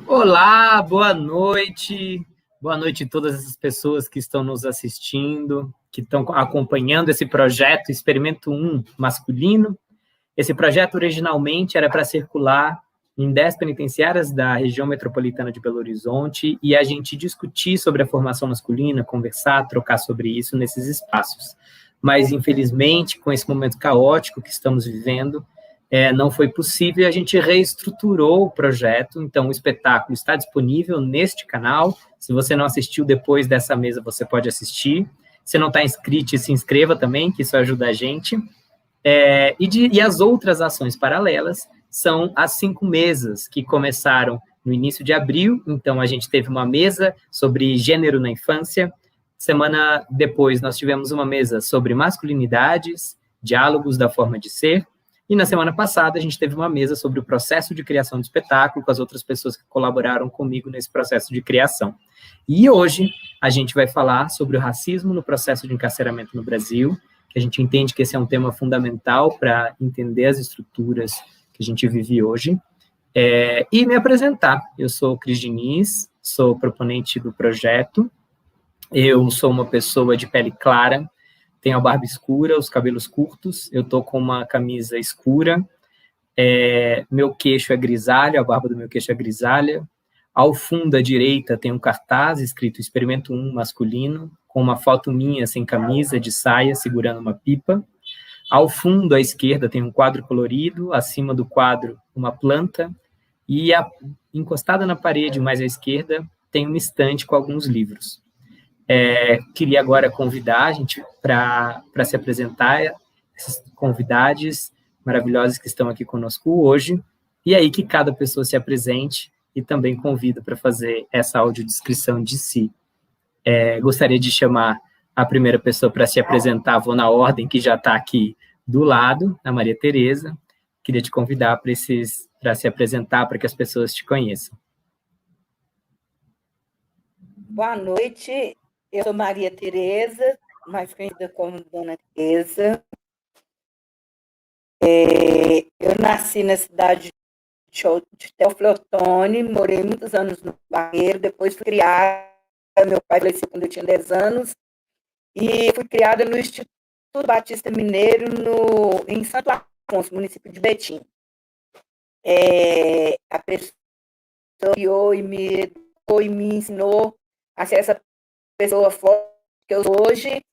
Olá, boa noite. Boa noite a todas essas pessoas que estão nos assistindo, que estão acompanhando esse projeto Experimento 1 masculino. Esse projeto originalmente era para circular em 10 penitenciárias da região metropolitana de Belo Horizonte e a gente discutir sobre a formação masculina, conversar, trocar sobre isso nesses espaços. Mas, infelizmente, com esse momento caótico que estamos vivendo, não foi possível e a gente reestruturou o projeto. Então, o espetáculo está disponível neste canal. Se você não assistiu depois dessa mesa, você pode assistir. Se não está inscrito, se inscreva também, que isso ajuda a gente. E as outras ações paralelas são as 5 mesas que começaram no início de abril. Então, a gente teve uma mesa sobre gênero na infância. Semana depois, nós tivemos uma mesa sobre masculinidades, diálogos da forma de ser. E na semana passada, a gente teve uma mesa sobre o processo de criação do espetáculo, com as outras pessoas que colaboraram comigo nesse processo de criação. E hoje, a gente vai falar sobre o racismo no processo de encarceramento no Brasil, que a gente entende que esse é um tema fundamental para entender as estruturas que a gente vive hoje. E me apresentar. Eu sou o Cris Diniz, sou proponente do projeto. Eu sou uma pessoa de pele clara, tenho a barba escura, os cabelos curtos, eu tô com uma camisa escura, meu queixo é grisalho, a barba do meu queixo é grisalha. Ao fundo à direita tem um cartaz escrito Experimento 1 masculino, com uma foto minha sem camisa, de saia, segurando uma pipa. Ao fundo à esquerda tem um quadro colorido, acima do quadro uma planta, e encostada na parede mais à esquerda tem uma estante com alguns livros. Queria agora convidar a gente para se apresentar, esses convidados maravilhosos que estão aqui conosco hoje, e aí que cada pessoa se apresente e também convido para fazer essa audiodescrição de si. Gostaria de chamar a primeira pessoa para se apresentar, vou na ordem que já está aqui do lado, a Maria Tereza. Queria te convidar para se apresentar, para que as pessoas te conheçam. Boa noite, eu sou Maria Tereza, mais conhecida como Dona Tereza. Eu nasci na cidade de Teófilo Otoni, morei muitos anos no Barreiro, depois fui criada, meu pai faleceu quando eu tinha 10 anos, e fui criada no Instituto Batista Mineiro, em Santo Afonso, município de Betim. A pessoa que criou e me educou e me ensinou a ser essa pessoa forte que eu sou hoje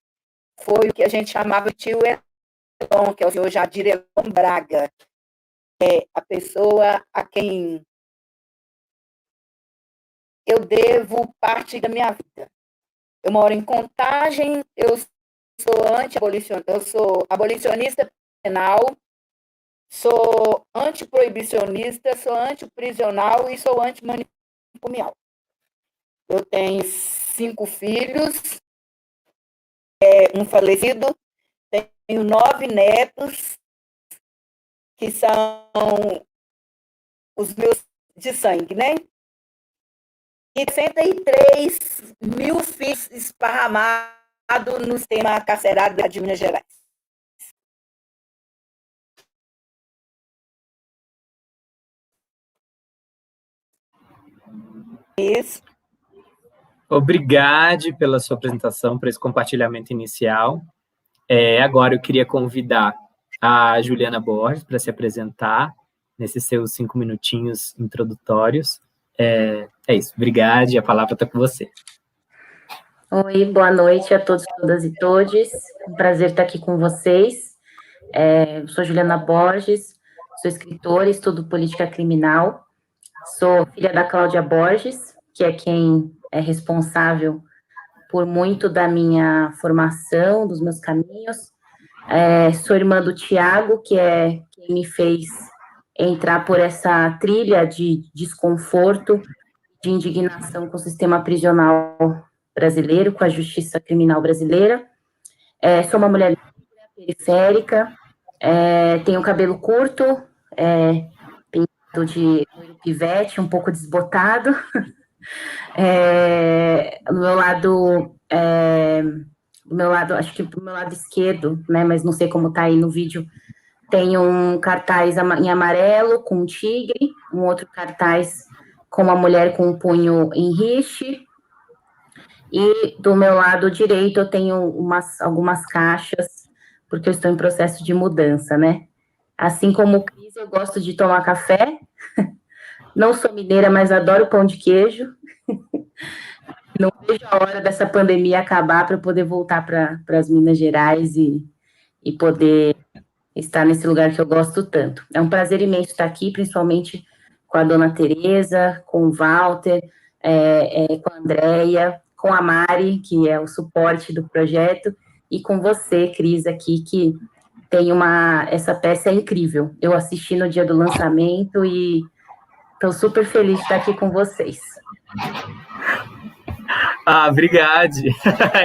foi o que a gente chamava de tio Elon, que é o senhor Jadir Elon Braga. A pessoa a quem eu devo parte da minha vida. Eu moro em Contagem, eu sou abolicionista penal, sou antiproibicionista, sou antiprisional e sou antimanicomial. Eu tenho 5 filhos, um falecido, tenho 9 netos, que são os meus de sangue, né? E 63 mil filhos esparramados no sistema carcerário de Minas Gerais. Isso. Obrigado pela sua apresentação, por esse compartilhamento inicial. Agora eu queria convidar a Juliana Borges para se apresentar nesses seus 5 minutinhos introdutórios. É isso, obrigado, e a palavra está com você. Oi, boa noite a todos, todas e todes. Um prazer estar aqui com vocês. Sou Juliana Borges, sou escritora, estudo política criminal, sou filha da Cláudia Borges, que é quem é responsável por muito da minha formação, dos meus caminhos. Sou irmã do Tiago, que é quem me fez entrar por essa trilha de desconforto, de indignação com o sistema prisional brasileiro, com a justiça criminal brasileira. Sou uma mulher periférica, tenho cabelo curto, pintado de pivete, um pouco desbotado. Do meu lado, acho que do meu lado esquerdo, né, mas não sei como tá aí no vídeo, tem um cartaz em amarelo com um tigre, um outro cartaz com uma mulher com um punho em riche, e do meu lado direito eu tenho algumas caixas, porque eu estou em processo de mudança, né? Assim como o Cris, eu gosto de tomar café, não sou mineira, mas adoro pão de queijo. Não vejo a hora dessa pandemia acabar para eu poder voltar para as Minas Gerais e poder estar nesse lugar que eu gosto tanto. É um prazer imenso estar aqui, principalmente com a dona Tereza, com o Walter, com a Andréia, com a Mari, que é o suporte do projeto, e com você, Cris, aqui, que tem essa peça é incrível. Eu assisti no dia do lançamento e estou super feliz de estar aqui com vocês. Obrigado.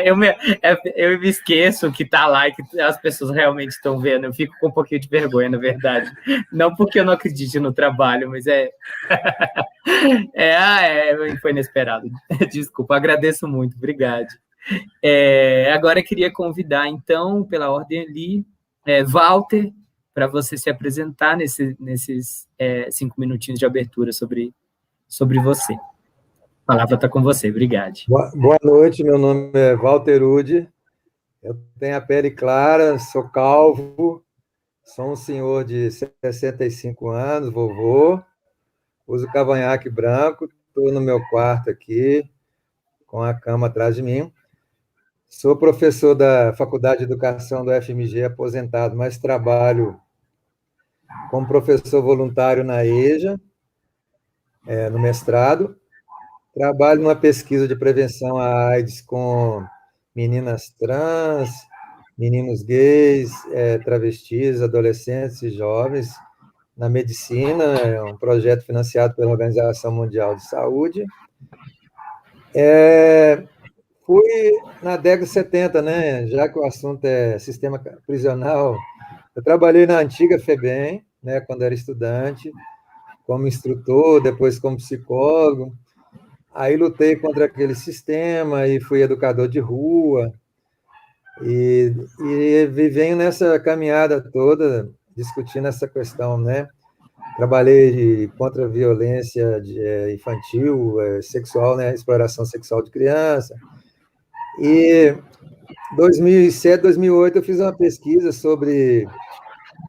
Eu me esqueço que tá lá e que as pessoas realmente estão vendo. Eu fico com um pouquinho de vergonha, na verdade. Não porque eu não acredite no trabalho, mas foi inesperado. Desculpa, agradeço muito, obrigado. Agora eu queria convidar, então, pela ordem ali, Walter, para você se apresentar nesses 5 minutinhos de abertura sobre você. A palavra está com você, obrigado. Boa noite, meu nome é Walter Udi, eu tenho a pele clara, sou calvo, sou um senhor de 65 anos, vovô, uso cavanhaque branco, estou no meu quarto aqui, com a cama atrás de mim. Sou professor da Faculdade de Educação do FMG, aposentado, mas trabalho como professor voluntário na EJA, no mestrado. Trabalho numa pesquisa de prevenção à AIDS com meninas trans, meninos gays, travestis, adolescentes e jovens na medicina, é um projeto financiado pela Organização Mundial de Saúde. Fui na década de 70, né, já que o assunto é sistema prisional, eu trabalhei na antiga FEBEM, né, quando era estudante, como instrutor, depois como psicólogo. Aí lutei contra aquele sistema e fui educador de rua. E venho nessa caminhada toda, discutindo essa questão, né? Trabalhei contra a violência infantil, sexual, né? Exploração sexual de criança. E em 2007, 2008, eu fiz uma pesquisa sobre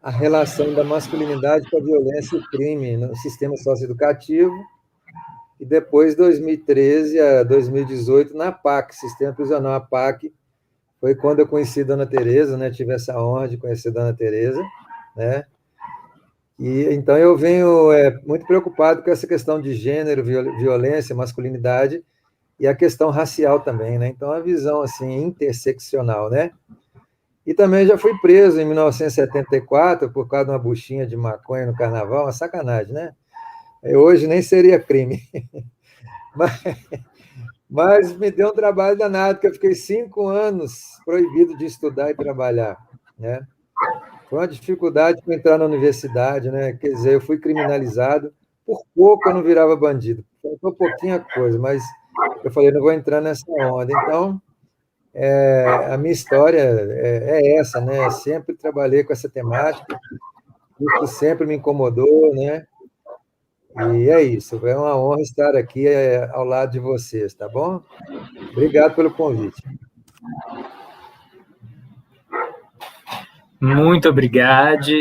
a relação da masculinidade com a violência e o crime no sistema socioeducativo. E depois, 2013 a 2018, na PAC, Sistema Prisional, a PAC, foi quando eu conheci Dona Tereza, né? Tive essa honra de conhecer Dona Tereza, né? E então eu venho muito preocupado com essa questão de gênero, violência, masculinidade e a questão racial também, né? Então a visão assim interseccional, né? E também já fui preso em 1974 por causa de uma buchinha de maconha no carnaval, uma sacanagem, né? Hoje nem seria crime. Mas me deu um trabalho danado, porque eu fiquei 5 anos proibido de estudar e trabalhar, né? Foi uma dificuldade para entrar na universidade, né? Quer dizer, eu fui criminalizado, por pouco eu não virava bandido. Faltou pouquinha coisa, mas eu falei, não vou entrar nessa onda. Então, a minha história é essa, né? Eu sempre trabalhei com essa temática, isso sempre me incomodou, né? E é isso, é uma honra estar aqui ao lado de vocês, tá bom? Obrigado pelo convite. Muito obrigado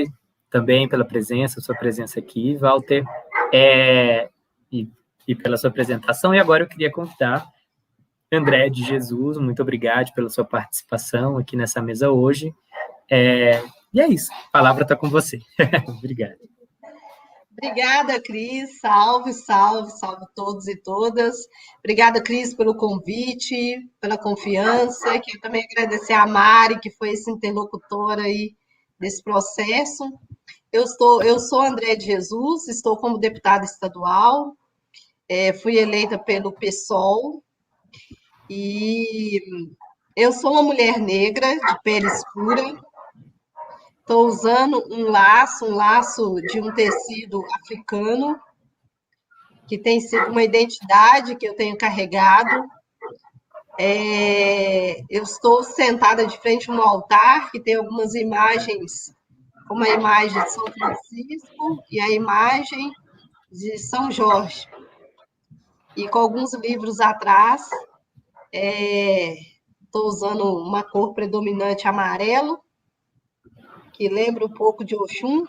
também pela sua presença aqui, Walter, e pela sua apresentação. E agora eu queria convidar André de Jesus, muito obrigado pela sua participação aqui nessa mesa hoje. E é isso, a palavra está com você. Obrigado. Obrigada, Cris. Salve, salve, salve todos e todas. Obrigada, Cris, pelo convite, pela confiança. Quero também agradecer a Mari, que foi esse interlocutor aí desse processo. Eu sou André de Jesus, estou como deputada estadual, fui eleita pelo PSOL, e eu sou uma mulher negra, de pele escura. Estou usando um laço de um tecido africano, que tem sido uma identidade que eu tenho carregado. Eu estou sentada de frente a um altar que tem algumas imagens, como a imagem de São Francisco e a imagem de São Jorge. e com alguns livros atrás. Estou usando uma cor predominante amarelo, que lembra um pouco de Oxum.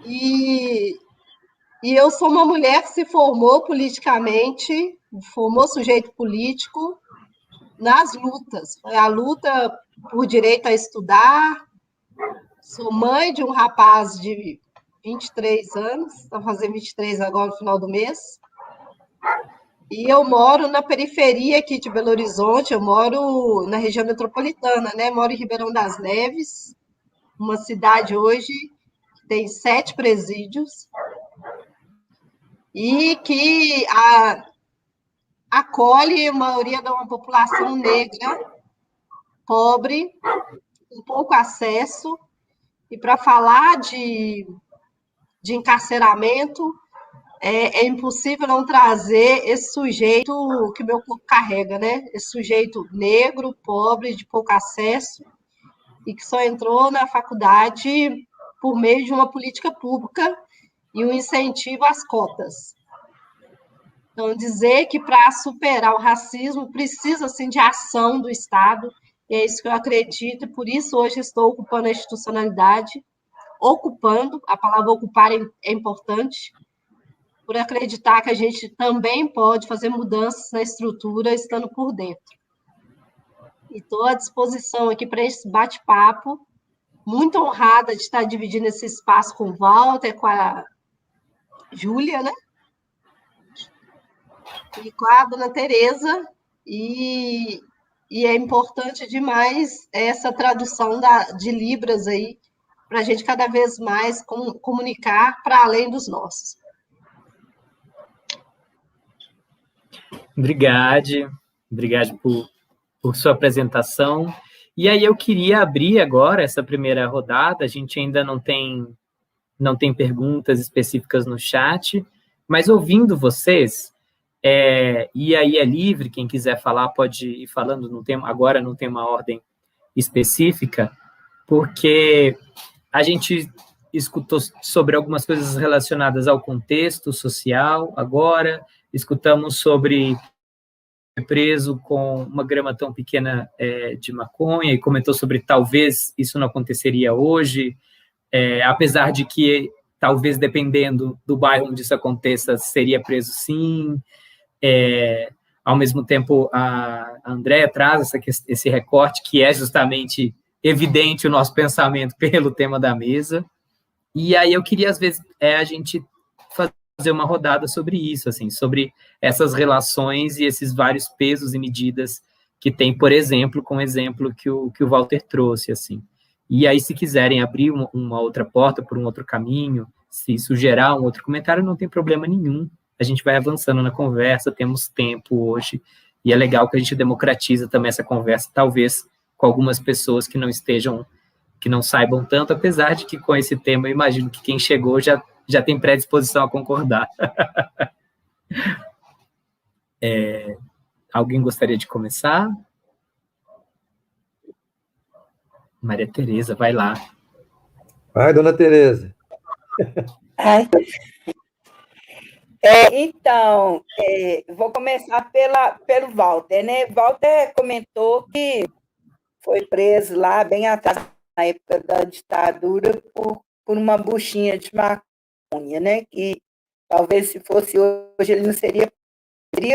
E eu sou uma mulher que se formou politicamente, formou sujeito político nas lutas. Foi a luta por direito a estudar. Sou mãe de um rapaz de 23 anos, está fazendo 23 agora no final do mês. E eu moro na periferia aqui de Belo Horizonte, eu moro na região metropolitana, né? Moro em Ribeirão das Neves, uma cidade hoje que tem 7 presídios, e que acolhe a maioria de uma população negra, pobre, com pouco acesso. E para falar de encarceramento, é impossível não trazer esse sujeito que meu corpo carrega, né? Esse sujeito negro, pobre, de pouco acesso, e que só entrou na faculdade por meio de uma política pública e um incentivo às cotas. Então, dizer que para superar o racismo precisa, sim, de ação do Estado, e é isso que eu acredito, e por isso hoje estou ocupando a institucionalidade, a palavra ocupar é importante, por acreditar que a gente também pode fazer mudanças na estrutura estando por dentro. E estou à disposição aqui para esse bate-papo, muito honrada de estar dividindo esse espaço com o Walter, com a Júlia, né? E com a dona Tereza, e é importante demais essa tradução de Libras aí, para a gente cada vez mais comunicar para além dos nossos. Obrigado por sua apresentação. E aí eu queria abrir agora essa primeira rodada, a gente ainda não tem perguntas específicas no chat, mas ouvindo vocês, e aí é livre, quem quiser falar pode ir falando, agora não tem uma ordem específica, porque a gente escutou sobre algumas coisas relacionadas ao contexto social agora, escutamos sobre preso com uma grama tão pequena de maconha, e comentou sobre talvez isso não aconteceria hoje, apesar de que talvez dependendo do bairro onde isso aconteça, seria preso sim. Ao mesmo tempo, a Andréa traz esse recorte que é justamente evidente o nosso pensamento pelo tema da mesa, e aí eu queria, às vezes, a gente fazer uma rodada sobre isso, assim, sobre essas relações e esses vários pesos e medidas que tem, por exemplo, com o exemplo que o Walter trouxe, assim. E aí, se quiserem abrir uma outra porta por um outro caminho, se isso gerar um outro comentário, não tem problema nenhum. A gente vai avançando na conversa, temos tempo hoje, e é legal que a gente democratiza também essa conversa, talvez com algumas pessoas que não saibam tanto, apesar de que com esse tema eu imagino que quem chegou já tem predisposição a concordar. Alguém gostaria de começar? Maria Tereza, vai lá. Vai, dona Tereza. Então, vou começar pelo Walter, né? Walter comentou que foi preso lá bem atrás, na época da ditadura, por uma buchinha de maconha, né? Que talvez se fosse hoje ele não seria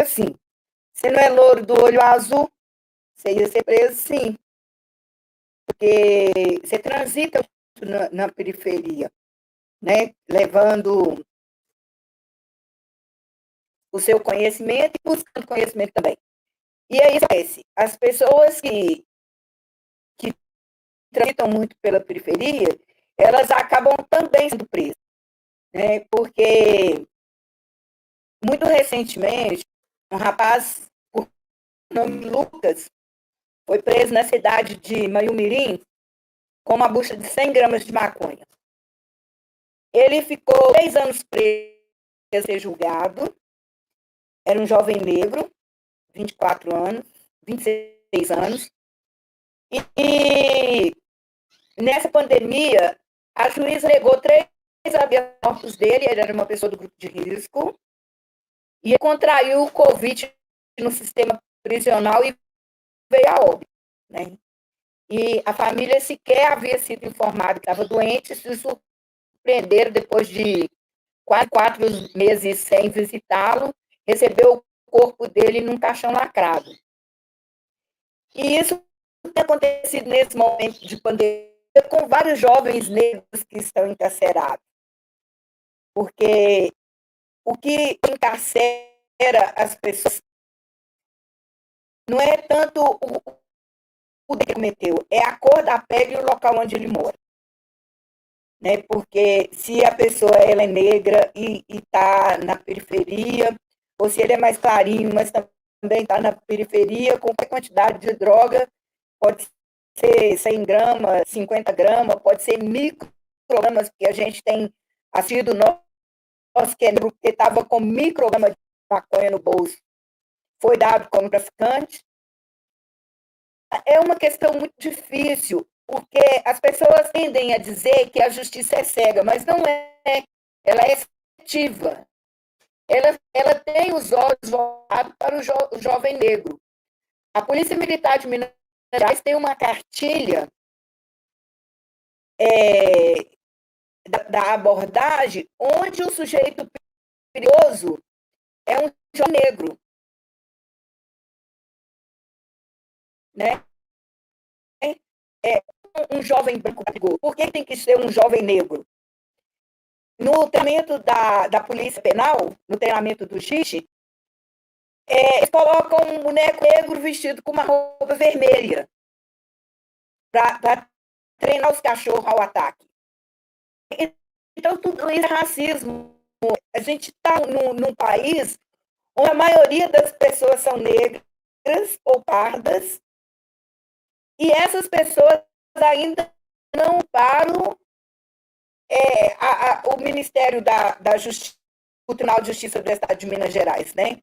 sim. Você não é louro do olho azul, você ia ser preso sim. Porque você transita na periferia, né? Levando o seu conhecimento e buscando conhecimento também. E aí, as pessoas que transitam muito pela periferia, elas acabam também sendo presas, né? Porque, muito recentemente, um rapaz, por nome Lucas, foi preso na cidade de Maiumirim com uma bucha de 100 gramas de maconha. Ele ficou 3 anos preso a ser julgado. Era um jovem negro, 24 anos, 26 anos. E nessa pandemia, a juíza negou 3 habeas corpus dele, ele era uma pessoa do grupo de risco, e contraiu o Covid no sistema prisional e veio a óbito, né? E a família sequer havia sido informada que estava doente, se surpreenderam depois de quase 4 meses sem visitá-lo, recebeu o corpo dele num caixão lacrado. E isso tem acontecido nesse momento de pandemia com vários jovens negros que estão encarcerados. Porque o que encarcera as pessoas não é tanto o que cometeu, é a cor da pele e o local onde ele mora. Né? Porque se a pessoa ela é negra e está na periferia, ou se ele é mais clarinho, mas também está na periferia, com qualquer quantidade de droga, pode ser 100 gramas, 50 gramas, pode ser microgramas, porque a gente tem assistido nosso que é negro, que estava com microgramas de maconha no bolso, foi dado como traficante. É uma questão muito difícil, porque as pessoas tendem a dizer que a justiça é cega, mas não é. Ela é efetiva. Ela tem os olhos voltados para o jovem negro. A Polícia Militar de Minas Gerais tem uma cartilha da abordagem onde o sujeito perigoso é um jovem negro. Né? Um jovem branco. Por que tem que ser um jovem negro? No treinamento da Polícia Penal, no treinamento do xixi, eles colocam um boneco negro vestido com uma roupa vermelha para treinar os cachorros ao ataque. Então, tudo isso é racismo. A gente está num país onde a maioria das pessoas são negras ou pardas, e essas pessoas ainda não param o Ministério da Justiça, o Tribunal de Justiça do Estado de Minas Gerais, né?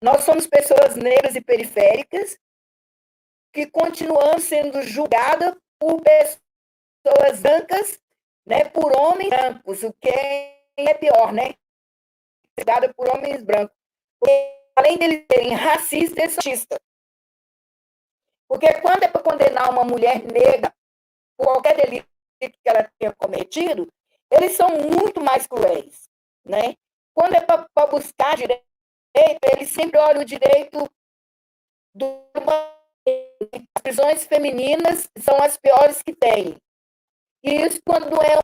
Nós somos pessoas negras e periféricas que continuamos sendo julgadas por pessoas brancas, né? Por homens brancos, o que é pior, né? Julgada por homens brancos. Porque, além deles serem racistas, eles são machistas. Porque quando é para condenar uma mulher negra por qualquer delito que ela tenha cometido, eles são muito mais cruéis, né? Quando é para buscar direito, eles sempre olham o direito as prisões femininas são as piores que tem. E isso quando é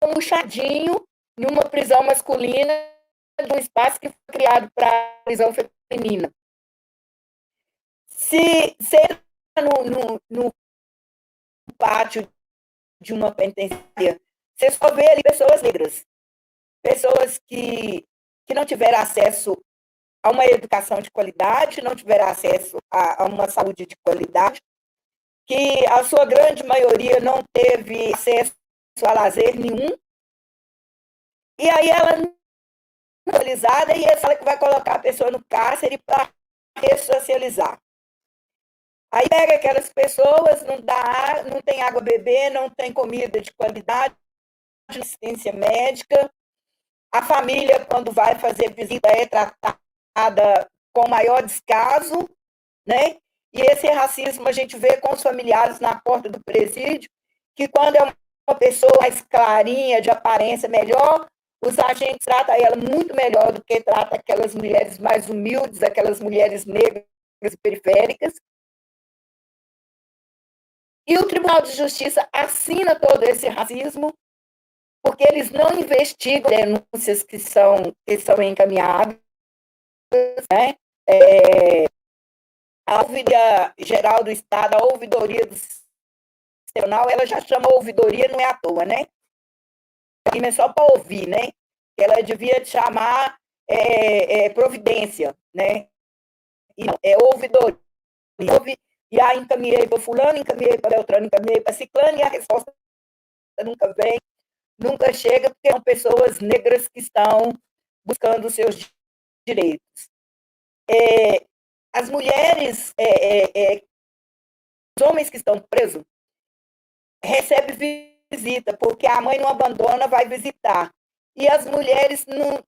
um puxadinho em uma prisão masculina de um espaço que foi criado para prisão feminina. Se no pátio de uma penitenciária, você só vê ali pessoas negras, pessoas que não tiveram acesso a uma educação de qualidade, não tiveram acesso a uma saúde de qualidade, que a sua grande maioria não teve acesso a lazer nenhum, e aí ela não é socializada, e essa é que vai colocar a pessoa no cárcere para ressocializar. Aí pega aquelas pessoas, não tem água a beber, não tem comida de qualidade, assistência médica. A família, quando vai fazer visita, é tratada com maior descaso, né? E esse racismo a gente vê com os familiares na porta do presídio, que quando é uma pessoa mais clarinha, de aparência melhor, os agentes tratam ela muito melhor do que tratam aquelas mulheres mais humildes, aquelas mulheres negras e periféricas. E o Tribunal de Justiça assina todo esse racismo, porque eles não investigam denúncias que são encaminhadas, né? A Ouvidoria Geral do Estado, a Ouvidoria do Nacional, ela já chama ouvidoria, não é à toa, né? É só para ouvir, né? Ela devia chamar providência, né? E não, é ouvidoria. E aí encaminhei para fulano, encaminhei para Beltrano, encaminhei para Ciclano, e a resposta nunca vem, nunca chega, porque são pessoas negras que estão buscando os seus direitos. As mulheres, os homens que estão presos, recebem visita, porque a mãe não abandona, vai visitar. E as mulheres não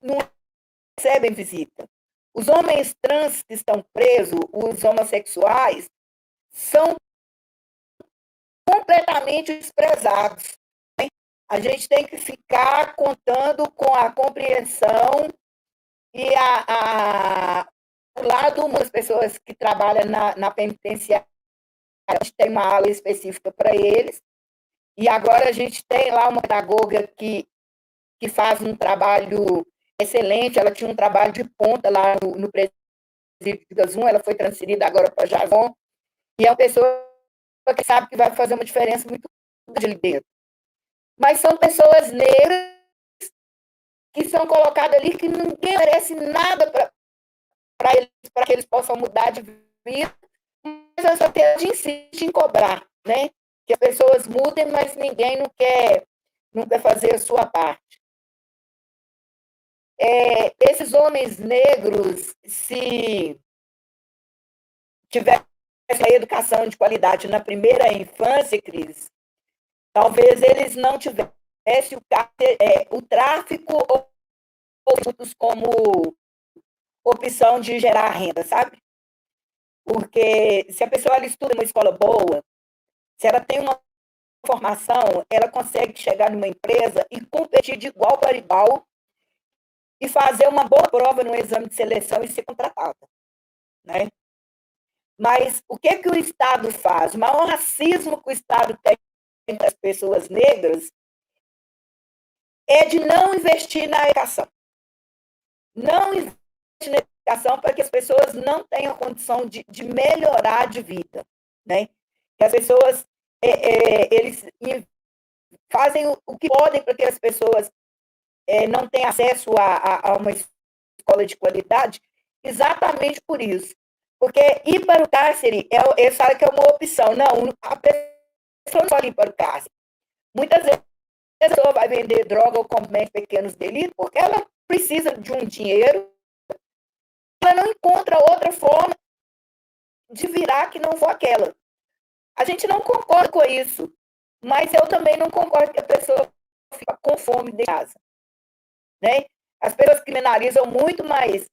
recebem visita. Os homens trans que estão presos, os homossexuais, são completamente desprezados. A gente tem que ficar contando com a compreensão e o lado das pessoas que trabalham na penitenciária. A gente tem uma aula específica para eles, e agora a gente tem lá uma pedagoga que faz um trabalho excelente, ela tinha um trabalho de ponta lá no presídio de Gazum, ela foi transferida agora para Javon, e é uma pessoa que sabe que vai fazer uma diferença muito grande ali dentro. Mas são pessoas negras que são colocadas ali que ninguém merece nada para que eles possam mudar de vida, mas a sociedade insiste em cobrar, né? Que as pessoas mudem, mas ninguém não quer fazer a sua parte. Esses homens negros, se tivessem a educação de qualidade na primeira infância, Cris, talvez eles não tivessem o tráfico ou como opção de gerar renda, sabe? Porque se a pessoa ela estuda em uma escola boa, se ela tem uma formação, ela consegue chegar numa empresa e competir de igual para igual e fazer uma boa prova no exame de seleção e ser contratada, né? Mas o que o Estado faz? O maior racismo que o Estado tem entre as pessoas negras é de não investir na educação. Não investir na educação para que as pessoas não tenham condição de melhorar de vida, né? Que as pessoas, eles fazem o que podem para que as pessoas não tenham acesso a uma escola de qualidade, exatamente por isso. Porque ir para o cárcere, sabe que é uma opção. Não, a pessoa não pode ir para o cárcere. Muitas vezes a pessoa vai vender droga ou comete pequenos delitos porque ela precisa de um dinheiro, ela não encontra outra forma de virar que não for aquela. A gente não concorda com isso, mas eu também não concordo que a pessoa fica com fome de casa, né? As pessoas criminalizam muito, mas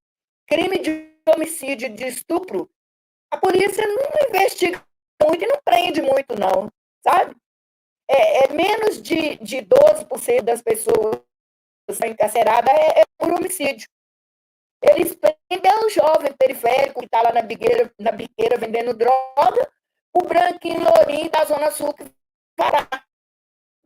crime de homicídio, de estupro, a polícia não investiga muito e não prende muito, não, sabe? Menos de 12% das pessoas encarceradas por homicídio. Eles prendem o jovem periférico que está lá na biqueira vendendo droga, o branquinho lourinho da Zona Sul que fará,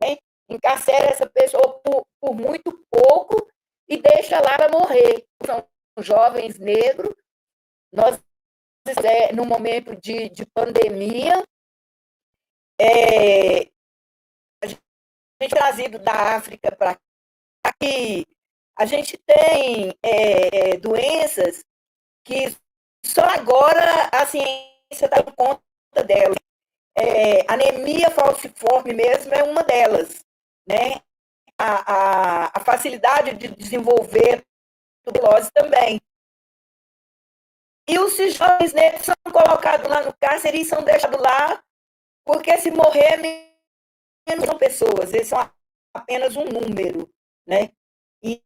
né? Encarcera essa pessoa por muito pouco e deixa lá para morrer. São jovens negros. Nós, no momento de pandemia, a gente trazido da África para aqui, a gente tem doenças que só agora a ciência está dando conta delas. Anemia falciforme mesmo é uma delas, né? A facilidade de desenvolver tuberculose também. E os jovens negros são colocados lá no cárcere e são deixados lá porque se morrer menos são pessoas, eles são apenas um número, né? E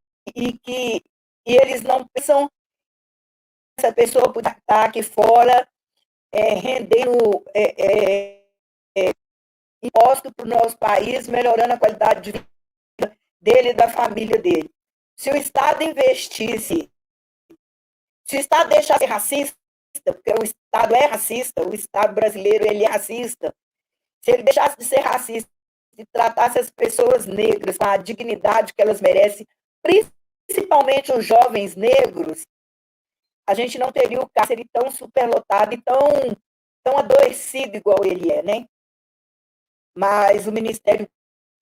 eles não pensam que essa pessoa pode estar aqui fora rendendo imposto para o nosso país, melhorando a qualidade de vida dele e da família dele. Se o Estado investisse, se o Estado deixasse de ser racista, porque o Estado é racista, o Estado brasileiro ele é racista, se ele deixasse de ser racista e tratasse as pessoas negras com a dignidade que elas merecem, principalmente os jovens negros, a gente não teria o cárcere tão superlotado e tão adoecido igual ele é, né? Mas o Ministério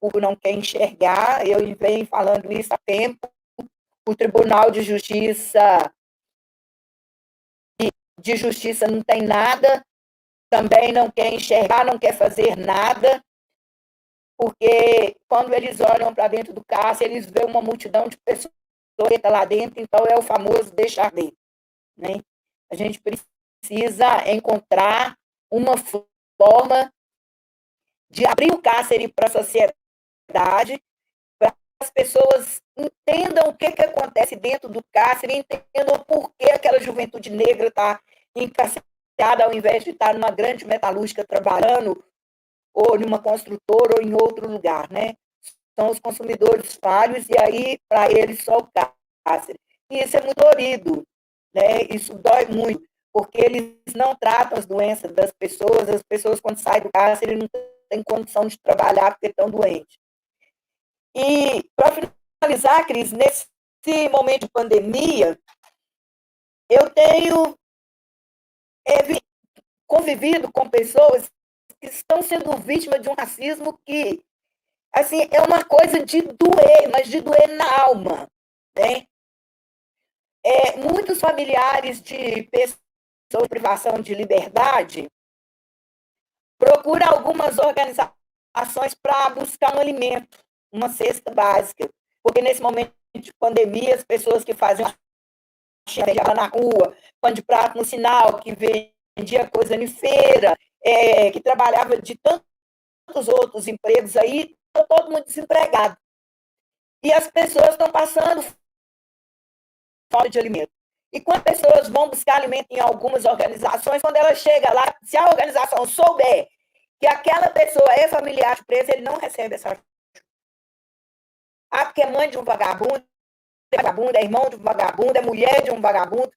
Público não quer enxergar, eu venho falando isso há tempo, o Tribunal de Justiça não tem nada, também não quer enxergar, não quer fazer nada, porque quando eles olham para dentro do cárcere, eles veem uma multidão de pessoas que estão lá dentro, então é o famoso deixar dentro, né? A gente precisa encontrar uma forma de abrir o cárcere para a sociedade, para as pessoas entendam o que acontece dentro do cárcere, entendam por que aquela juventude negra está encarcerada ao invés de estar numa grande metalúrgica trabalhando, ou numa construtora, ou em outro lugar, né? São os consumidores falhos, e aí, para eles, só o cárcere. E isso é muito dolorido, né? Isso dói muito, porque eles não tratam as doenças das pessoas, as pessoas, quando saem do cárcere, não têm condição de trabalhar porque estão doentes. E, para finalizar, Cris, nesse momento de pandemia, eu tenho convivido com pessoas que estão sendo vítimas de um racismo que, assim, é uma coisa de doer, mas de doer na alma, né? Muitos familiares de pessoas em privação de liberdade procuram algumas organizações para buscar um alimento, uma cesta básica, porque nesse momento de pandemia, as pessoas que fazem na rua, pão de prato no sinal, que vendia coisa em feira, que trabalhava de tantos outros empregos aí, estão todo mundo desempregado. E as pessoas estão passando fome de alimento. E quando as pessoas vão buscar alimento em algumas organizações, quando ela chega lá, se a organização souber que aquela pessoa é familiar de preso, ele não recebe essa ajuda. Porque é mãe de um vagabundo, é irmão de um vagabundo, é mulher de um vagabundo,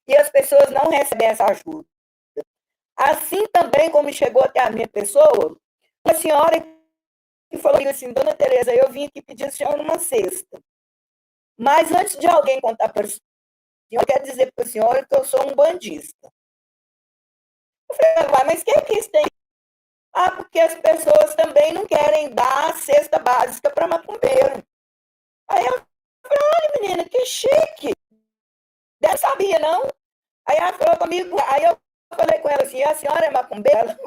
e as pessoas não recebem essa ajuda. Assim também, como chegou até a minha pessoa, uma senhora que falou assim: Dona Tereza, eu vim aqui pedir a senhora uma cesta. Mas antes de alguém contar para a senhora, quer dizer para a senhora que eu sou um bandista. Eu falei: mas o que isso tem? Porque as pessoas também não querem dar a cesta básica para macumbeiro. Aí eu falei: olha, menina, que chique. Não sabia, não? Aí ela falou comigo, aí eu falei com ela assim: a senhora é macumbeira?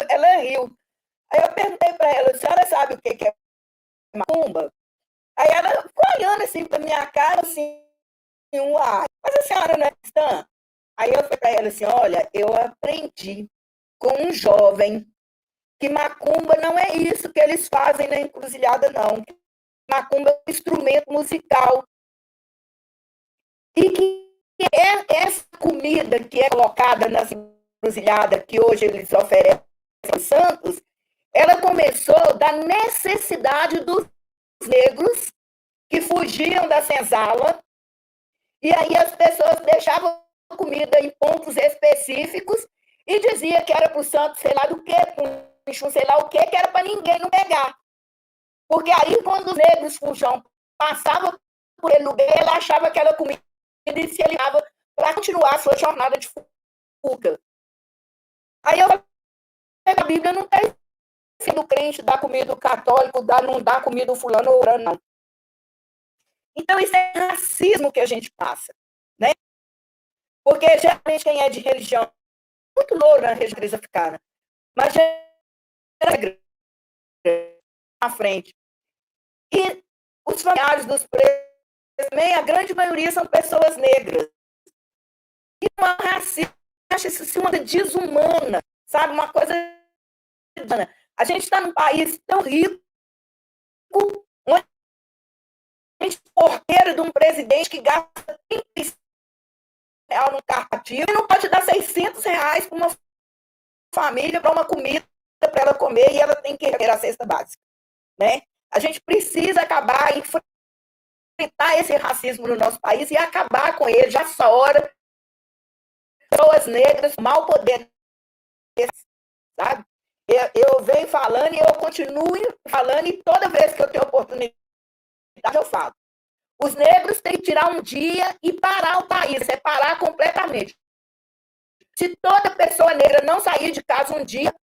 Ela riu. Aí eu perguntei para ela: a senhora sabe o que é macumba? Aí ela ficou olhando assim para minha cara, assim, uai, mas a senhora não é cristã? Aí eu falei para ela assim: olha, eu aprendi com um jovem que macumba não é isso que eles fazem na encruzilhada, não. Macumba é um instrumento musical. E que essa comida que é colocada na encruzilhada, que hoje eles oferecem aos santos, ela começou da necessidade dos negros que fugiam da senzala, e aí as pessoas deixavam comida em pontos específicos e dizia que era para o santo, sei lá do que, para o bicho, sei lá o que era para ninguém não pegar. Porque aí, quando os negros fujão passavam por aquele lugar, ele achava aquela comida e se aliava para continuar a sua jornada de fuga. Aí eu falei: a Bíblia não está sendo crente dar comida do católico, não dá comida do fulano ou não. Então, isso é racismo que a gente passa, né? Porque, geralmente, quem é de religião, muito louro na religião africana, mas já na frente. E os familiares dos presos, também, a grande maioria são pessoas negras. E uma racismo, acha isso uma coisa desumana, sabe? Uma coisa desumana. A gente está num país tão rico, onde a gente é porteiro de um presidente que gasta R$35 no carpativo e não pode dar R$600 para uma família, para uma comida, para ela comer, e ela tem que receber a cesta básica, né? A gente precisa acabar, enfrentar esse racismo no nosso país e acabar com ele. Já essa hora, pessoas negras, mal poder, sabe? Eu venho falando e eu continuo falando, e toda vez que eu tenho oportunidade eu falo. Os negros têm que tirar um dia e parar o país, separar completamente. Se toda pessoa negra não sair de casa um dia,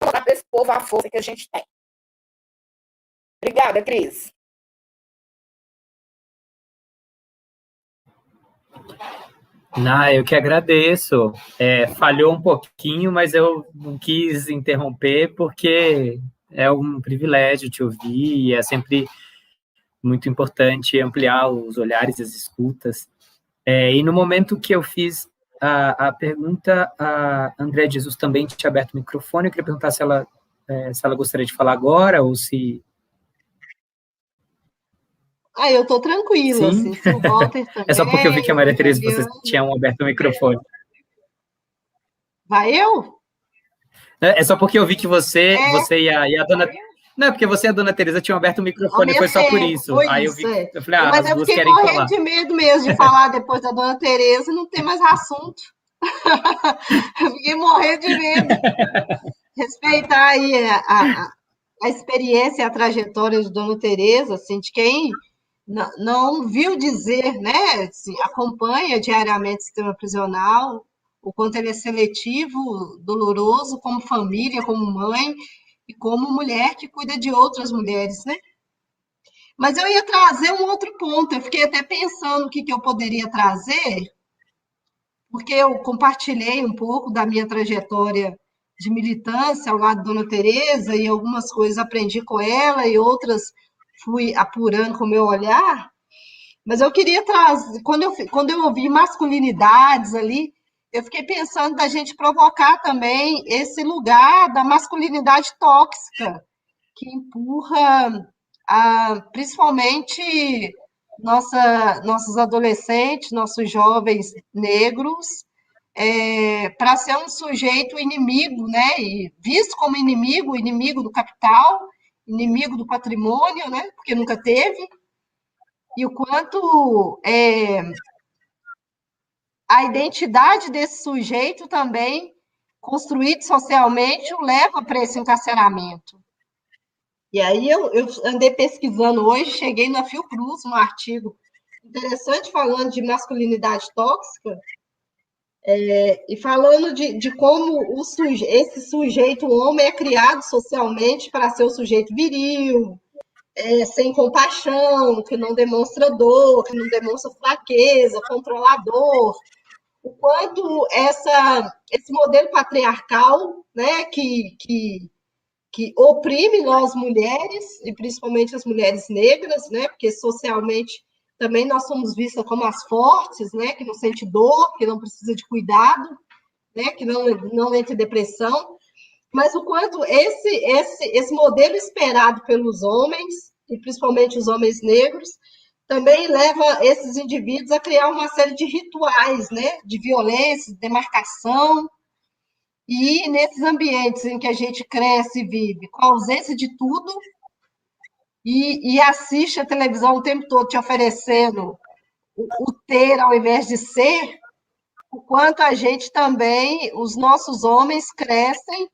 vamos dar para esse povo a força que a gente tem. Obrigada, Cris. Eu que agradeço. Falhou um pouquinho, mas eu não quis interromper, porque é um privilégio te ouvir, e é sempre muito importante ampliar os olhares e as escutas. E no momento que eu fiz a pergunta, a André Jesus também tinha aberto o microfone. Eu queria perguntar se ela gostaria de falar agora, ou se... Eu estou tranquila, Sim. assim, se o Walter também... É só porque eu vi que a Maria Tereza, você Juliana... tinha aberto o microfone. Vai eu? É só porque eu vi que você e a dona... Não, porque você e a dona Tereza tinham aberto o Ao microfone, foi mesmo só por tempo, isso. foi Aí eu isso, vi, é. eu falei, Mas as eu duas fiquei querem morrendo falar. de medo mesmo de falar depois da dona Tereza e não ter mais assunto. Eu fiquei morrendo de medo. Respeitar aí a experiência e a trajetória de dona Tereza, assim, de quem não viu dizer, né, assim, acompanha diariamente o sistema prisional, o quanto ele é seletivo, doloroso, como família, como mãe e como mulher que cuida de outras mulheres, né? Mas eu ia trazer um outro ponto, eu fiquei até pensando o que eu poderia trazer, porque eu compartilhei um pouco da minha trajetória de militância ao lado da Dona Tereza, e algumas coisas aprendi com ela e outras fui apurando com o meu olhar, mas eu queria trazer, quando eu ouvi masculinidades ali, eu fiquei pensando da gente provocar também esse lugar da masculinidade tóxica, que empurra principalmente nossos adolescentes, nossos jovens negros, para ser um sujeito inimigo, né? E visto como inimigo, inimigo do capital, inimigo do patrimônio, né? Porque nunca teve, e o quanto a identidade desse sujeito também, construído socialmente, o leva para esse encarceramento. E aí eu andei pesquisando hoje, cheguei na Fiocruz, um artigo interessante falando de masculinidade tóxica, e falando de como esse sujeito, o homem, é criado socialmente para ser o sujeito viril, sem compaixão, que não demonstra dor, que não demonstra fraqueza, controlador. O quanto esse modelo patriarcal, né, que oprime nós mulheres, e principalmente as mulheres negras, né? Porque socialmente também nós somos vistas como as fortes, né? Que não sente dor, que não precisa de cuidado, né? Que não entra em depressão. Mas o quanto esse modelo esperado pelos homens, e principalmente os homens negros, também leva esses indivíduos a criar uma série de rituais, né? De violência, de demarcação, e nesses ambientes em que a gente cresce e vive, com a ausência de tudo, e assiste a televisão o tempo todo te oferecendo o ter ao invés de ser, o quanto a gente também, os nossos homens crescem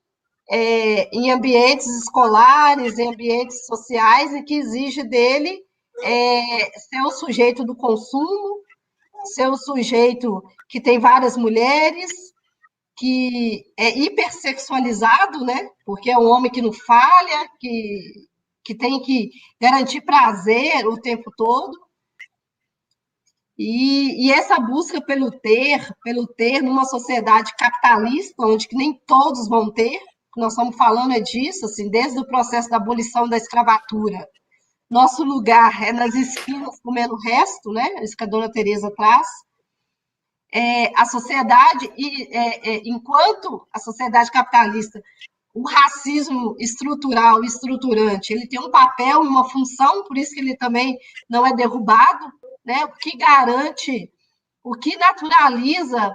em ambientes escolares, em ambientes sociais, e que exige dele ser o sujeito do consumo, ser o sujeito que tem várias mulheres, que é hipersexualizado, né? Porque é um homem que não falha, que tem que garantir prazer o tempo todo. E essa busca pelo ter numa sociedade capitalista, onde que nem todos vão ter, nós estamos falando disso, assim, desde o processo da abolição da escravatura. Nosso lugar é nas esquinas comendo o resto, né? Isso que a dona Tereza traz. A sociedade, enquanto a sociedade capitalista, o racismo estrutural, estruturante, ele tem um papel, uma função, por isso que ele também não é derrubado, né? O que garante, o que naturaliza,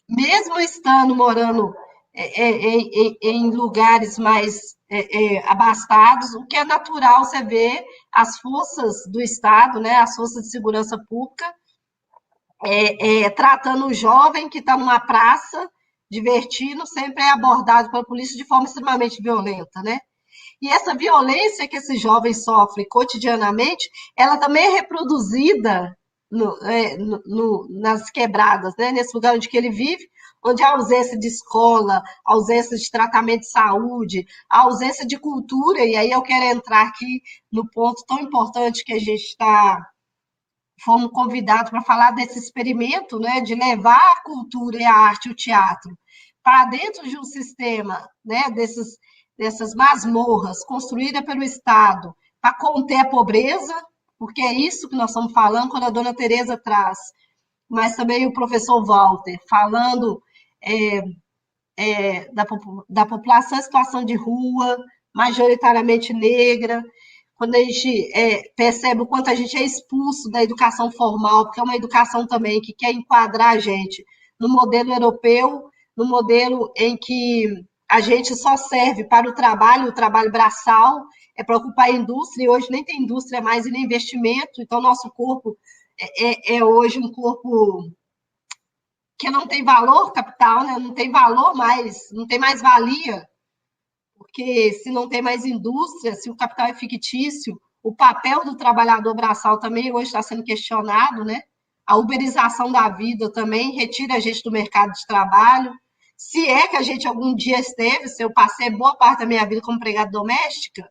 mesmo estando morando em lugares mais abastados, o que é natural você ver as forças do Estado, né? As forças de segurança pública, tratando o jovem que está numa praça, divertindo, sempre é abordado pela polícia de forma extremamente violenta, né? E essa violência que esse jovem sofre cotidianamente, ela também é reproduzida nas quebradas, né? Nesse lugar onde que ele vive, onde há ausência de escola, ausência de tratamento de saúde, ausência de cultura, e aí eu quero entrar aqui no ponto tão importante que a gente fomos convidados para falar desse experimento, né, de levar a cultura e a arte, o teatro, para dentro de um sistema, né, dessas masmorras construídas pelo Estado para conter a pobreza, porque é isso que nós estamos falando quando a dona Tereza traz, mas também o professor Walter, falando da população em situação de rua, majoritariamente negra, quando a gente percebe o quanto a gente é expulso da educação formal, porque é uma educação também que quer enquadrar a gente no modelo europeu, no modelo em que a gente só serve para o trabalho braçal, é para ocupar a indústria, e hoje nem tem indústria mais e nem investimento, então nosso corpo é hoje um corpo que não tem valor capital, né? Não tem valor mais, não tem mais valia, porque se não tem mais indústria, se o capital é fictício, o papel do trabalhador braçal também hoje está sendo questionado, né? A uberização da vida também retira a gente do mercado de trabalho. Se é que a gente algum dia esteve, se eu passei boa parte da minha vida como empregada doméstica,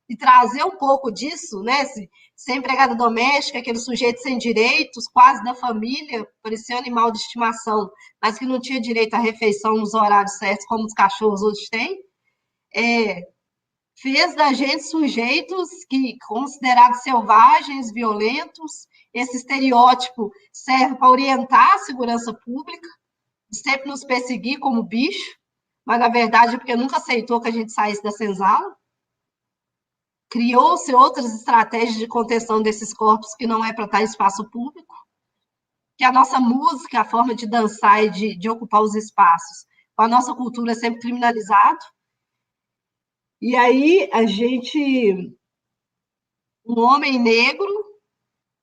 e trazer um pouco disso, né? Ser empregada doméstica, aquele sujeito sem direitos, quase da família, parecia um animal de estimação, mas que não tinha direito à refeição nos horários certos, como os cachorros hoje têm, fez da gente sujeitos que considerados selvagens, violentos. Esse estereótipo serve para orientar a segurança pública, sempre nos perseguir como bicho, mas na verdade é porque nunca aceitou que a gente saísse da senzala. Criou-se outras estratégias de contenção desses corpos que não é para estar em espaço público, que a nossa música, a forma de dançar e de ocupar os espaços, a nossa cultura é sempre criminalizado. E aí a gente, um homem negro,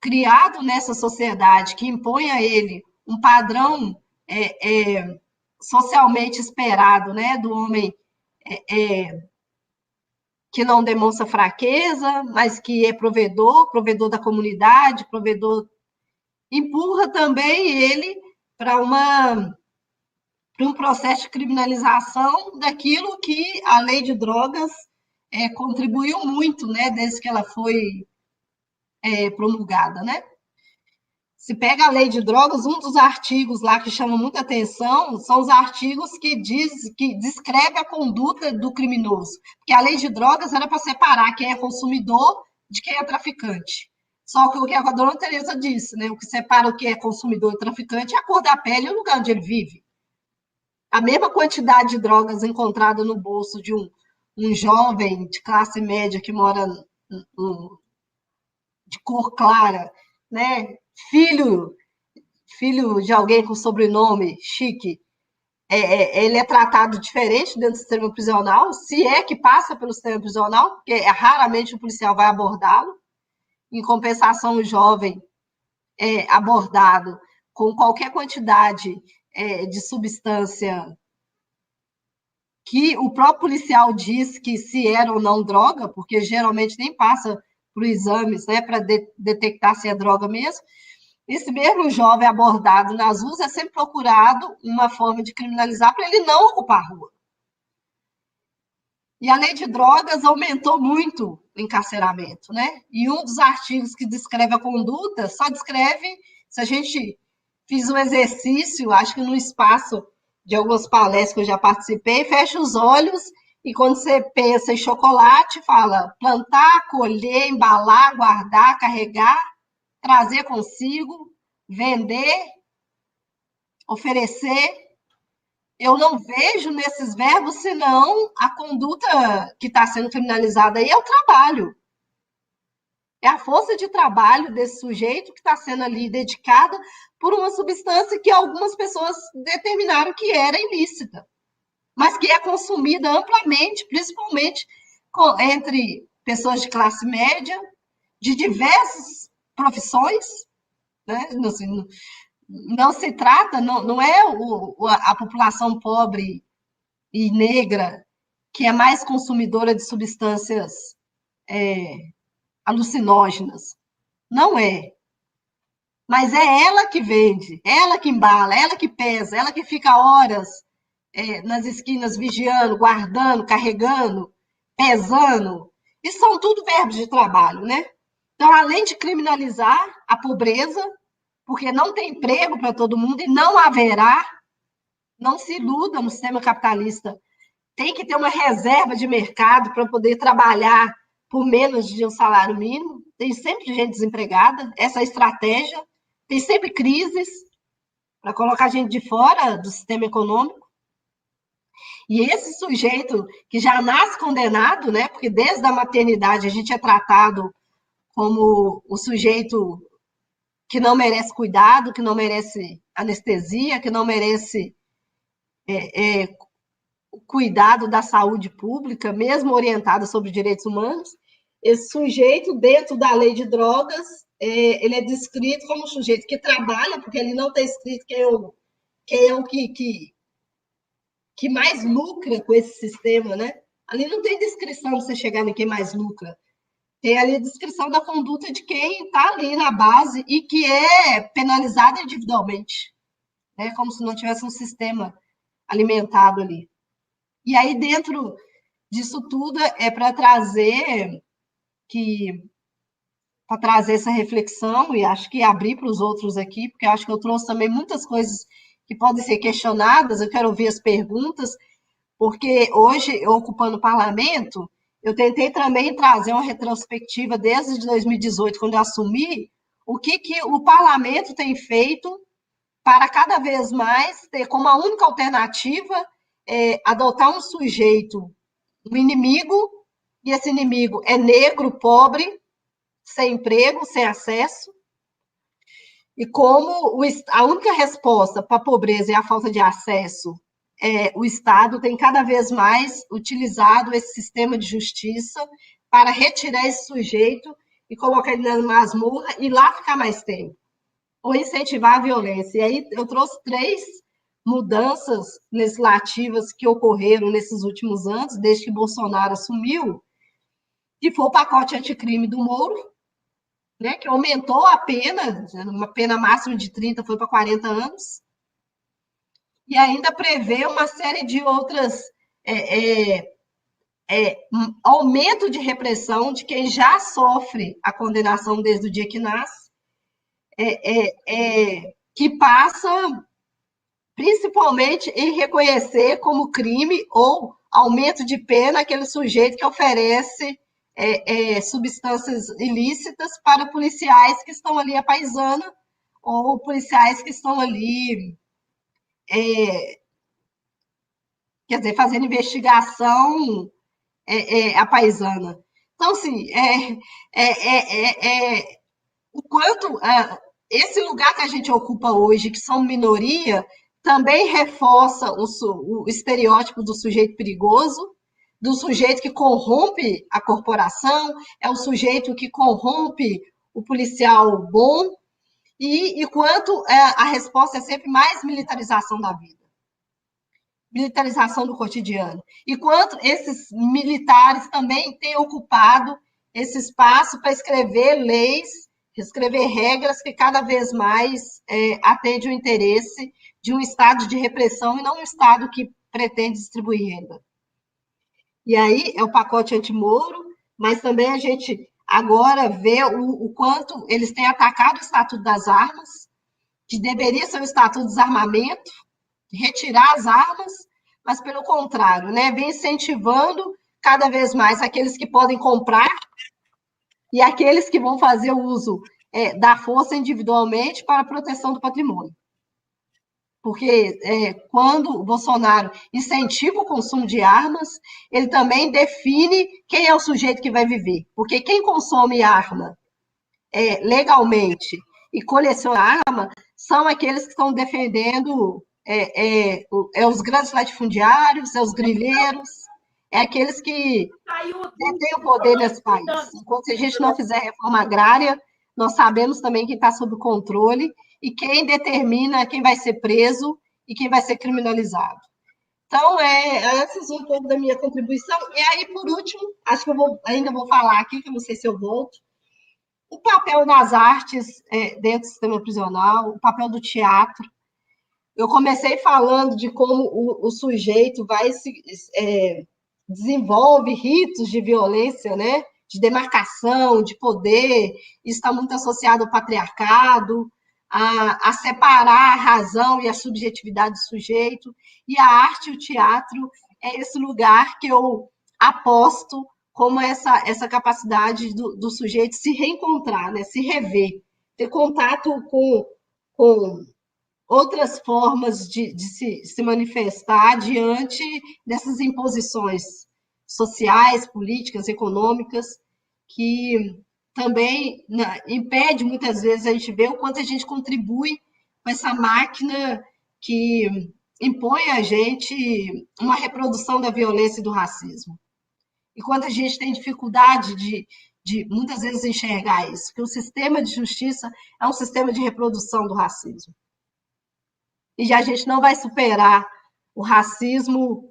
criado nessa sociedade que impõe a ele um padrão socialmente esperado, né, do homem que não demonstra fraqueza, mas que é provedor da comunidade, provedor, empurra também ele para um processo de criminalização daquilo que a lei de drogas contribuiu muito, né, desde que ela foi promulgada, né? Se pega a lei de drogas, um dos artigos lá que chama muita atenção são os artigos que descreve a conduta do criminoso. Porque a lei de drogas era para separar quem é consumidor de quem é traficante. Só que o que a dona Teresa disse, né? O que separa o que é consumidor e traficante é a cor da pele e o lugar onde ele vive. A mesma quantidade de drogas encontrada no bolso de um jovem de classe média que mora de cor clara, né? Filho de alguém com sobrenome chique, ele é tratado diferente dentro do sistema prisional, se é que passa pelo sistema prisional, porque raramente o policial vai abordá-lo. Em compensação, o jovem é abordado com qualquer quantidade de substância que o próprio policial diz que se era ou não droga, porque geralmente nem passa por exames, né, para detectar se é droga mesmo. Esse mesmo jovem abordado nas ruas é sempre procurado uma forma de criminalizar para ele não ocupar a rua. E a lei de drogas aumentou muito o encarceramento, né? E um dos artigos que descreve a conduta só descreve, se a gente fiz um exercício, acho que no espaço de algumas palestras que eu já participei, fecha os olhos e quando você pensa em chocolate, fala plantar, colher, embalar, guardar, carregar, trazer consigo, vender, oferecer. Eu não vejo nesses verbos senão a conduta que está sendo criminalizada aí é o trabalho. É a força de trabalho desse sujeito que está sendo ali dedicada por uma substância que algumas pessoas determinaram que era ilícita, mas que é consumida amplamente, principalmente entre pessoas de classe média, de diversas profissões, né? Assim, não se trata, não é a população pobre e negra que é mais consumidora de substâncias alucinógenas. Não é. Mas é ela que vende, ela que embala, ela que pesa, ela que fica horas nas esquinas vigiando, guardando, carregando, pesando. Isso são tudo verbos de trabalho, né? Então, além de criminalizar a pobreza, porque não tem emprego para todo mundo e não haverá, não se iluda no sistema capitalista. Tem que ter uma reserva de mercado para poder trabalhar por menos de um salário mínimo. Tem sempre gente desempregada, essa é a estratégia. Tem sempre crises para colocar a gente de fora do sistema econômico. E esse sujeito que já nasce condenado, né, porque desde a maternidade a gente é tratado como o sujeito que não merece cuidado, que não merece anestesia, que não merece cuidado da saúde pública, mesmo orientada sobre direitos humanos. Esse sujeito, dentro da lei de drogas, ele é descrito como um sujeito que trabalha, porque ele não está escrito quem é o que mais lucra com esse sistema, né? Ali não tem descrição de você chegar em quem mais lucra. Tem ali a descrição da conduta de quem está ali na base e que é penalizado individualmente, né? Como se não tivesse um sistema alimentado ali. E aí, dentro disso tudo, é para trazer essa reflexão e acho que abrir para os outros aqui, porque eu acho que eu trouxe também muitas coisas que podem ser questionadas, eu quero ouvir as perguntas, porque hoje, ocupando o parlamento, eu tentei também trazer uma retrospectiva desde 2018, quando eu assumi, o que o parlamento tem feito para cada vez mais ter como a única alternativa adotar um sujeito, um inimigo, e esse inimigo é negro, pobre, sem emprego, sem acesso, e como a única resposta para a pobreza e a falta de acesso o Estado tem cada vez mais utilizado esse sistema de justiça para retirar esse sujeito e colocar ele na masmorra e lá ficar mais tempo, ou incentivar a violência. E aí eu trouxe 3 mudanças legislativas que ocorreram nesses últimos anos, desde que Bolsonaro assumiu, que foi o pacote anticrime do Moro, né, que aumentou a pena, uma pena máxima de 30 foi para 40 anos, e ainda prevê uma série de outras aumento de repressão de quem já sofre a condenação desde o dia que nasce, que passa principalmente em reconhecer como crime ou aumento de pena aquele sujeito que oferece substâncias ilícitas para policiais que estão ali à paisana ou policiais que estão ali quer dizer, fazendo investigação a paisana. Então, assim, o quanto esse lugar que a gente ocupa hoje, que são minoria, também reforça o estereótipo do sujeito perigoso, do sujeito que corrompe a corporação, é o sujeito que corrompe o policial bom, e quanto a resposta é sempre mais militarização da vida. Militarização do cotidiano. E quanto esses militares também têm ocupado esse espaço para escrever leis, escrever regras que cada vez mais atendem o interesse de um Estado de repressão e não um Estado que pretende distribuir renda. E aí é o pacote anti-Moro, mas também a gente agora vê o quanto eles têm atacado o Estatuto das Armas, que deveria ser o Estatuto do Desarmamento, retirar as armas, mas pelo contrário, né, vem incentivando cada vez mais aqueles que podem comprar e aqueles que vão fazer o uso da força individualmente para a proteção do patrimônio. Porque quando o Bolsonaro incentiva o consumo de armas, ele também define quem é o sujeito que vai viver. Porque quem consome arma legalmente e coleciona arma são aqueles que estão defendendo os grandes latifundiários, os grileiros, aqueles que têm o poder nesse país. Enquanto a gente não fizer reforma agrária, nós sabemos também quem está sob controle e quem determina quem vai ser preso e quem vai ser criminalizado. Então, essa é um pouco da minha contribuição. E aí, por último, acho que ainda vou falar aqui, que eu não sei se eu volto, o papel das artes dentro do sistema prisional, o papel do teatro. Eu comecei falando de como o sujeito desenvolve ritos de violência, né? De demarcação, de poder, isso está muito associado ao patriarcado, a separar a razão e a subjetividade do sujeito, e a arte e o teatro é esse lugar que eu aposto como essa capacidade do sujeito se reencontrar, né? Se rever, ter contato com outras formas de se manifestar diante dessas imposições sociais, políticas, econômicas, que também impede, muitas vezes, a gente ver o quanto a gente contribui com essa máquina que impõe a gente uma reprodução da violência e do racismo. E quando a gente tem dificuldade de muitas vezes enxergar isso, que o sistema de justiça é um sistema de reprodução do racismo. E a gente não vai superar o racismo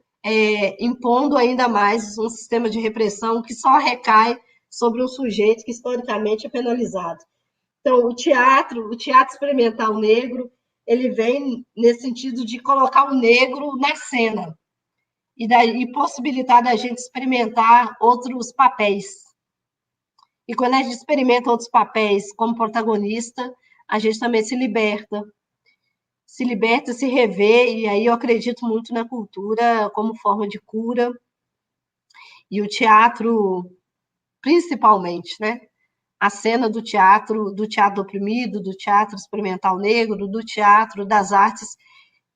impondo ainda mais um sistema de repressão que só recai sobre um sujeito que historicamente é penalizado. Então, o teatro experimental negro, ele vem nesse sentido de colocar o negro na cena e possibilitar da gente experimentar outros papéis. E quando a gente experimenta outros papéis como protagonista, a gente também se liberta, se revê, e aí eu acredito muito na cultura como forma de cura, e o teatro, principalmente, né? A cena do teatro oprimido, do teatro experimental negro, do teatro das artes,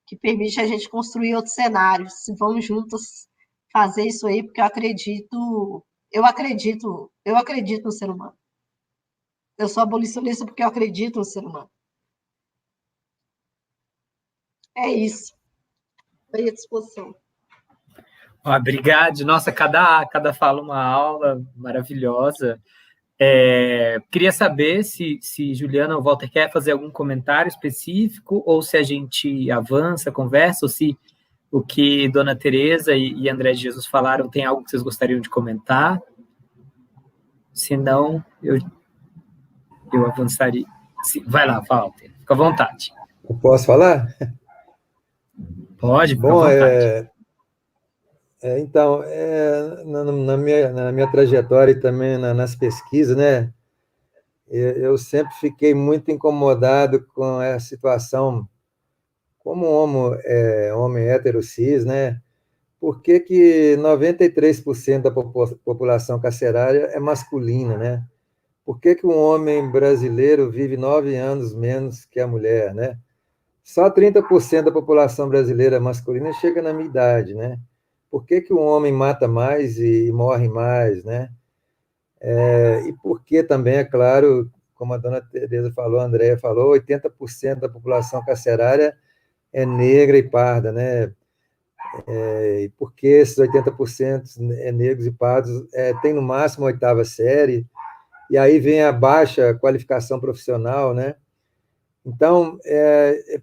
que permite a gente construir outros cenários. Vamos juntos fazer isso aí, porque eu acredito no ser humano. Eu sou abolicionista porque eu acredito no ser humano. É isso. Estou à disposição. Obrigado. Nossa, cada fala uma aula maravilhosa. Queria saber se Juliana ou Walter quer fazer algum comentário específico, ou se a gente avança, conversa, ou se o que Dona Tereza e André de Jesus falaram tem algo que vocês gostariam de comentar. Se não, eu avançaria. Vai lá, Walter, fica à vontade. Eu posso falar? Pode, fica à Bom, vontade. Então, na minha trajetória e também nas pesquisas, né, eu sempre fiquei muito incomodado com a situação como homem hétero cis, né? Por que 93% da população carcerária é masculina, né? Por que um homem brasileiro vive 9 anos menos que a mulher, né? Só 30% da população brasileira masculina chega na minha idade, né? Por que um homem mata mais e morre mais, né? E por que também, é claro, como a dona Tereza falou, a Andréia falou, 80% da população carcerária é negra e parda, né? E por que esses 80% negros e pardos têm no máximo a 8ª série, e aí vem a baixa qualificação profissional, né? Então,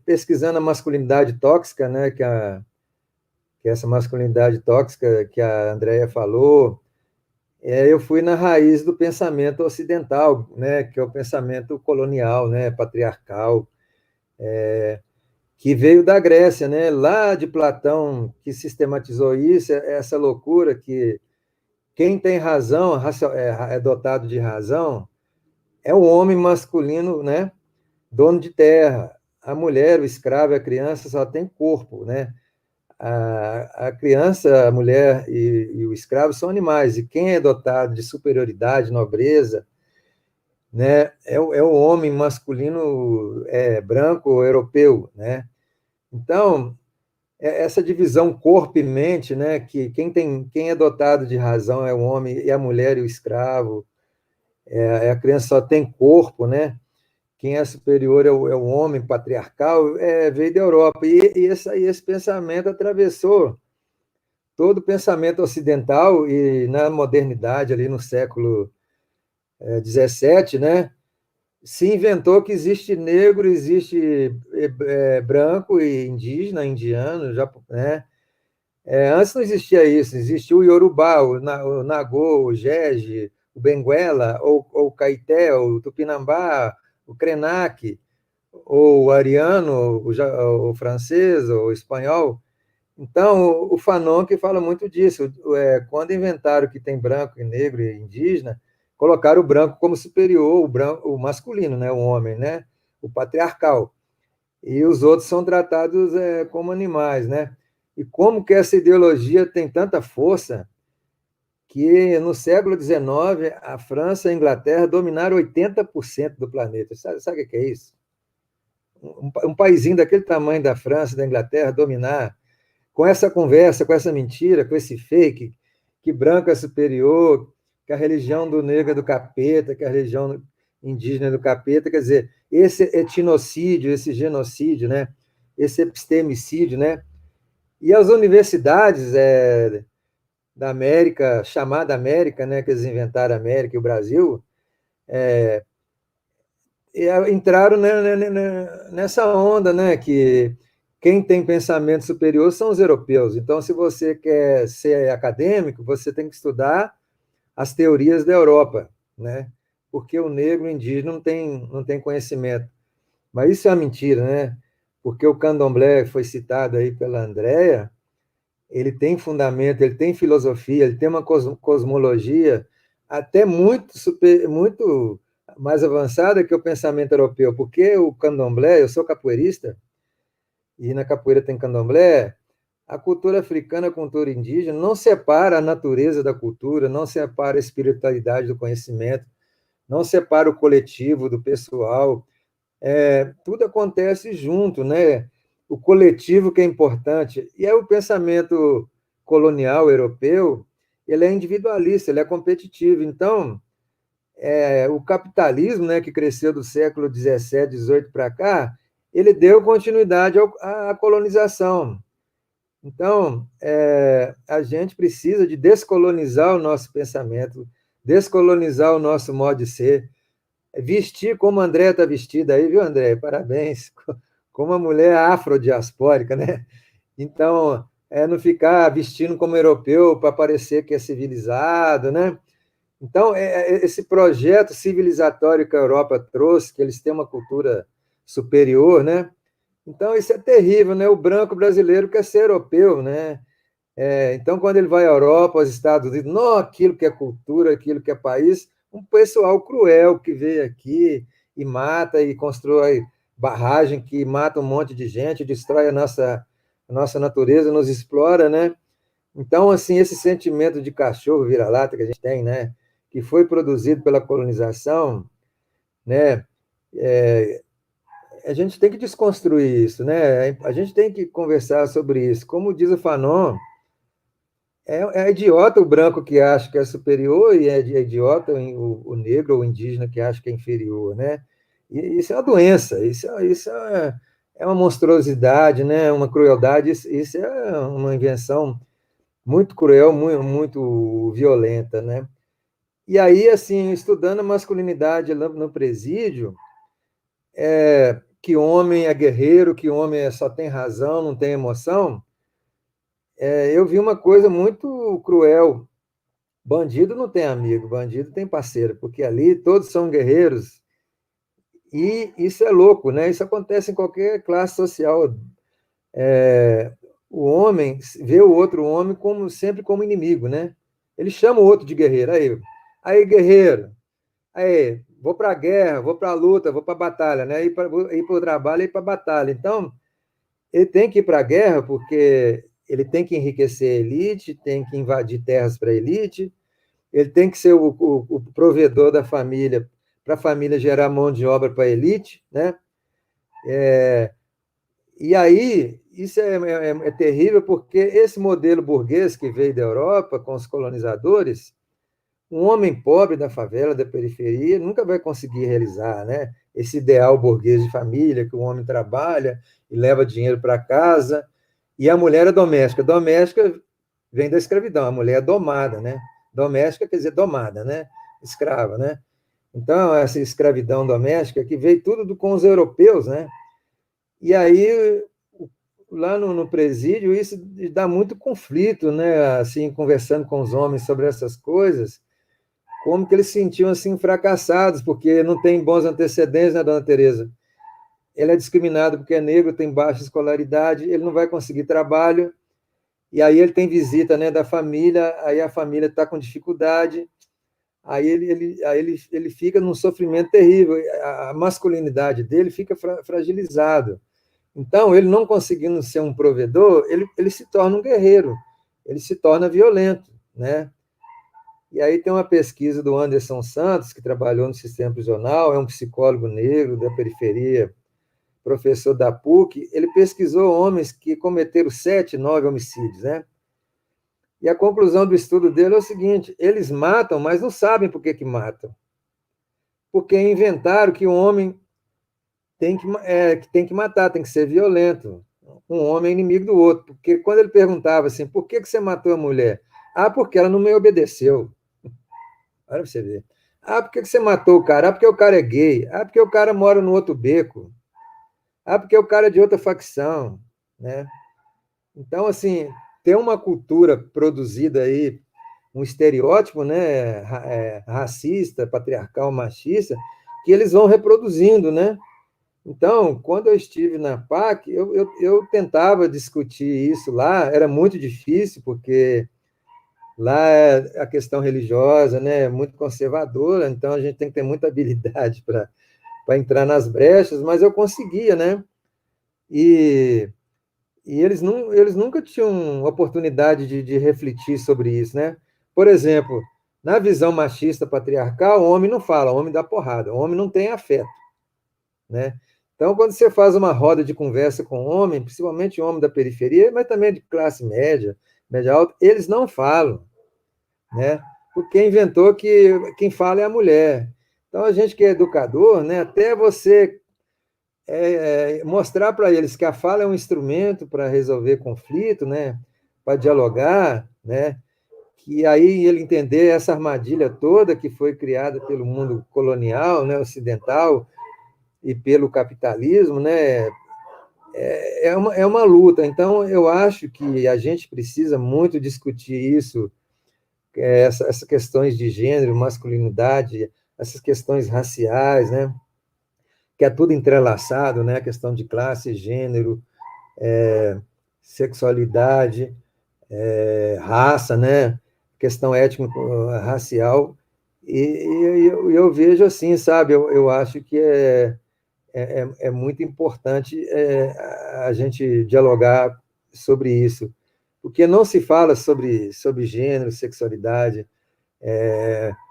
pesquisando a masculinidade tóxica, né, que essa masculinidade tóxica que a Andréia falou, eu fui na raiz do pensamento ocidental, né, que é o pensamento colonial, né, patriarcal, que veio da Grécia, né, lá de Platão, que sistematizou isso, essa loucura que quem tem razão, é dotado de razão, é o homem masculino, né, dono de terra. A mulher, o escravo, a criança só tem corpo, né? A criança, a mulher e o escravo são animais, e quem é dotado de superioridade, nobreza, né, é o homem masculino branco europeu, né? Então, essa divisão corpo e mente, né, que quem é dotado de razão é o homem, e a mulher e o escravo, a criança só tem corpo, né? Quem é superior é o homem patriarcal, veio da Europa. E esse pensamento atravessou todo o pensamento ocidental, e na modernidade, ali no século XVII, né, se inventou que existe negro, existe branco e indígena, indiano, né? Antes não existia isso, existia o Yorubá, o Nagô, o Jeje, o Benguela, ou o Caeté, o Tupinambá, o Krenak, ou o ariano, o francês, ou o espanhol. Então, o Fanon que fala muito disso. Quando inventaram que tem branco e negro e indígena, colocaram o branco como superior, o masculino, né, o homem, né, o patriarcal. E os outros são tratados como animais, né? E como que essa ideologia tem tanta força que no século XIX a França e a Inglaterra dominaram 80% do planeta. Sabe o que é isso? um paizinho daquele tamanho da França, da Inglaterra, dominar, com essa conversa, com essa mentira, com esse fake, que branco é superior, que a religião do negro é do capeta, que a religião indígena é do capeta, quer dizer, esse etnocídio, esse genocídio, né? Esse epistemicídio, né? E as universidades da América, chamada América, né, que eles inventaram a América e o Brasil, entraram nessa onda, né, que quem tem pensamento superior são os europeus. Então, se você quer ser acadêmico, você tem que estudar as teorias da Europa, né? Porque o negro, o indígena, não tem conhecimento. Mas isso é uma mentira, né? Porque o candomblé foi citado aí pela Andrea, ele tem fundamento, ele tem filosofia, ele tem uma cosmologia até muito mais avançada que o pensamento europeu, porque o candomblé, eu sou capoeirista, e na capoeira tem candomblé, a cultura africana, a cultura indígena, não separa a natureza da cultura, não separa a espiritualidade do conhecimento, não separa o coletivo do pessoal, tudo acontece junto, né? O coletivo que é importante. E é o pensamento colonial europeu, ele é individualista, ele é competitivo. Então, o capitalismo, né, que cresceu do século XVII, XVIII para cá, ele deu continuidade à colonização. Então, a gente precisa de descolonizar o nosso pensamento, descolonizar o nosso modo de ser, vestir como a André está vestida aí, viu, André? Parabéns. Como uma mulher afrodiaspórica, né? Então, não ficar vestindo como europeu para parecer que é civilizado, né? Então, esse projeto civilizatório que a Europa trouxe, que eles têm uma cultura superior, né? Então, isso é terrível, né? O branco brasileiro quer ser europeu, né? Então, quando ele vai à Europa, aos Estados Unidos, não aquilo que é cultura, aquilo que é país, um pessoal cruel que veio aqui e mata e constrói barragem, que mata um monte de gente, destrói a nossa natureza, nos explora, né? Então, assim, esse sentimento de cachorro vira-lata que a gente tem, né? Que foi produzido pela colonização, né? A gente tem que desconstruir isso, né? A gente tem que conversar sobre isso. Como diz o Fanon, é idiota o branco que acha que é superior e é idiota o negro ou o indígena que acha que é inferior, né? E isso é uma doença, isso é uma monstruosidade, né? Uma crueldade, isso é uma invenção muito cruel, muito, muito violenta, né? E aí, assim, estudando a masculinidade no presídio, que homem é guerreiro, que homem só tem razão, não tem emoção, eu vi uma coisa muito cruel. Bandido não tem amigo, bandido tem parceiro, porque ali todos são guerreiros. E isso é louco, né? Isso acontece em qualquer classe social. O homem vê o outro homem sempre como inimigo, né? Ele chama o outro de guerreiro. Aí guerreiro. Aí, vou para a guerra, vou para a luta, vou para a batalha, né? Ir para o trabalho e ir para a batalha. Então, ele tem que ir para a guerra porque ele tem que enriquecer a elite, tem que invadir terras para a elite, ele tem que ser o provedor da família, para a família gerar mão de obra para a elite, né? E aí, isso é terrível, porque esse modelo burguês que veio da Europa com os colonizadores, um homem pobre da favela, da periferia, nunca vai conseguir realizar, né? Esse ideal burguês de família, que o homem trabalha e leva dinheiro para casa, e a mulher é doméstica. Doméstica vem da escravidão, a mulher é domada, né? Doméstica quer dizer domada, né? Escrava, né? Então, essa escravidão doméstica que veio tudo com os europeus, né? E aí, lá no presídio, isso dá muito conflito, né? Assim, conversando com os homens sobre essas coisas, como que eles se sentiam assim fracassados, porque não tem bons antecedentes, né, dona Tereza? Ele é discriminado porque é negro, tem baixa escolaridade, ele não vai conseguir trabalho, e aí ele tem visita, né, da família, aí a família está com dificuldade, aí ele fica num sofrimento terrível, a masculinidade dele fica fragilizado. Então, ele não conseguindo ser um provedor, ele se torna um guerreiro, ele se torna violento, né? E aí tem uma pesquisa do Anderson Santos, que trabalhou no sistema prisional, é um psicólogo negro da periferia professor da PUC, ele pesquisou homens que cometeram 7, 9 homicídios, né? E a conclusão do estudo dele é o seguinte: eles matam, mas não sabem por que matam. Porque inventaram que o homem tem que matar, tem que ser violento. Um homem é inimigo do outro. Porque quando ele perguntava assim, por que você matou a mulher? Ah, porque ela não me obedeceu. Olha pra você ver. Ah, por que você matou o cara? Ah, porque o cara é gay. Ah, porque o cara mora no outro beco. Ah, porque o cara é de outra facção, né? Então, assim, tem uma cultura produzida aí, um estereótipo, né, racista, patriarcal, machista, que eles vão reproduzindo, né? Então, quando eu estive na PAC, eu tentava discutir isso lá, era muito difícil, porque lá é a questão religiosa, né, é muito conservadora, então a gente tem que ter muita habilidade para entrar nas brechas, mas eu conseguia, né? E, eles nunca tinham oportunidade de refletir sobre isso, né? Por exemplo, na visão machista patriarcal, o homem não fala, o homem dá porrada, o homem não tem afeto, né? Então, quando você faz uma roda de conversa com homem, principalmente homem da periferia, mas também de classe média, média alta, eles não falam, né? Porque inventou que quem fala é a mulher. Então, a gente que é educador, né, até você mostrar para eles que a fala é um instrumento para resolver conflito, né, para dialogar, né, que aí ele entender essa armadilha toda que foi criada pelo mundo colonial, né, ocidental, e pelo capitalismo, né, é uma luta. Então, eu acho que a gente precisa muito discutir isso, essas questões de gênero, masculinidade, essas questões raciais, né, que é tudo entrelaçado, né, a questão de classe, gênero, sexualidade, raça, né, questão étnico-racial, e eu vejo assim, sabe, eu acho que é muito importante a gente dialogar sobre isso, porque não se fala sobre gênero, sexualidade,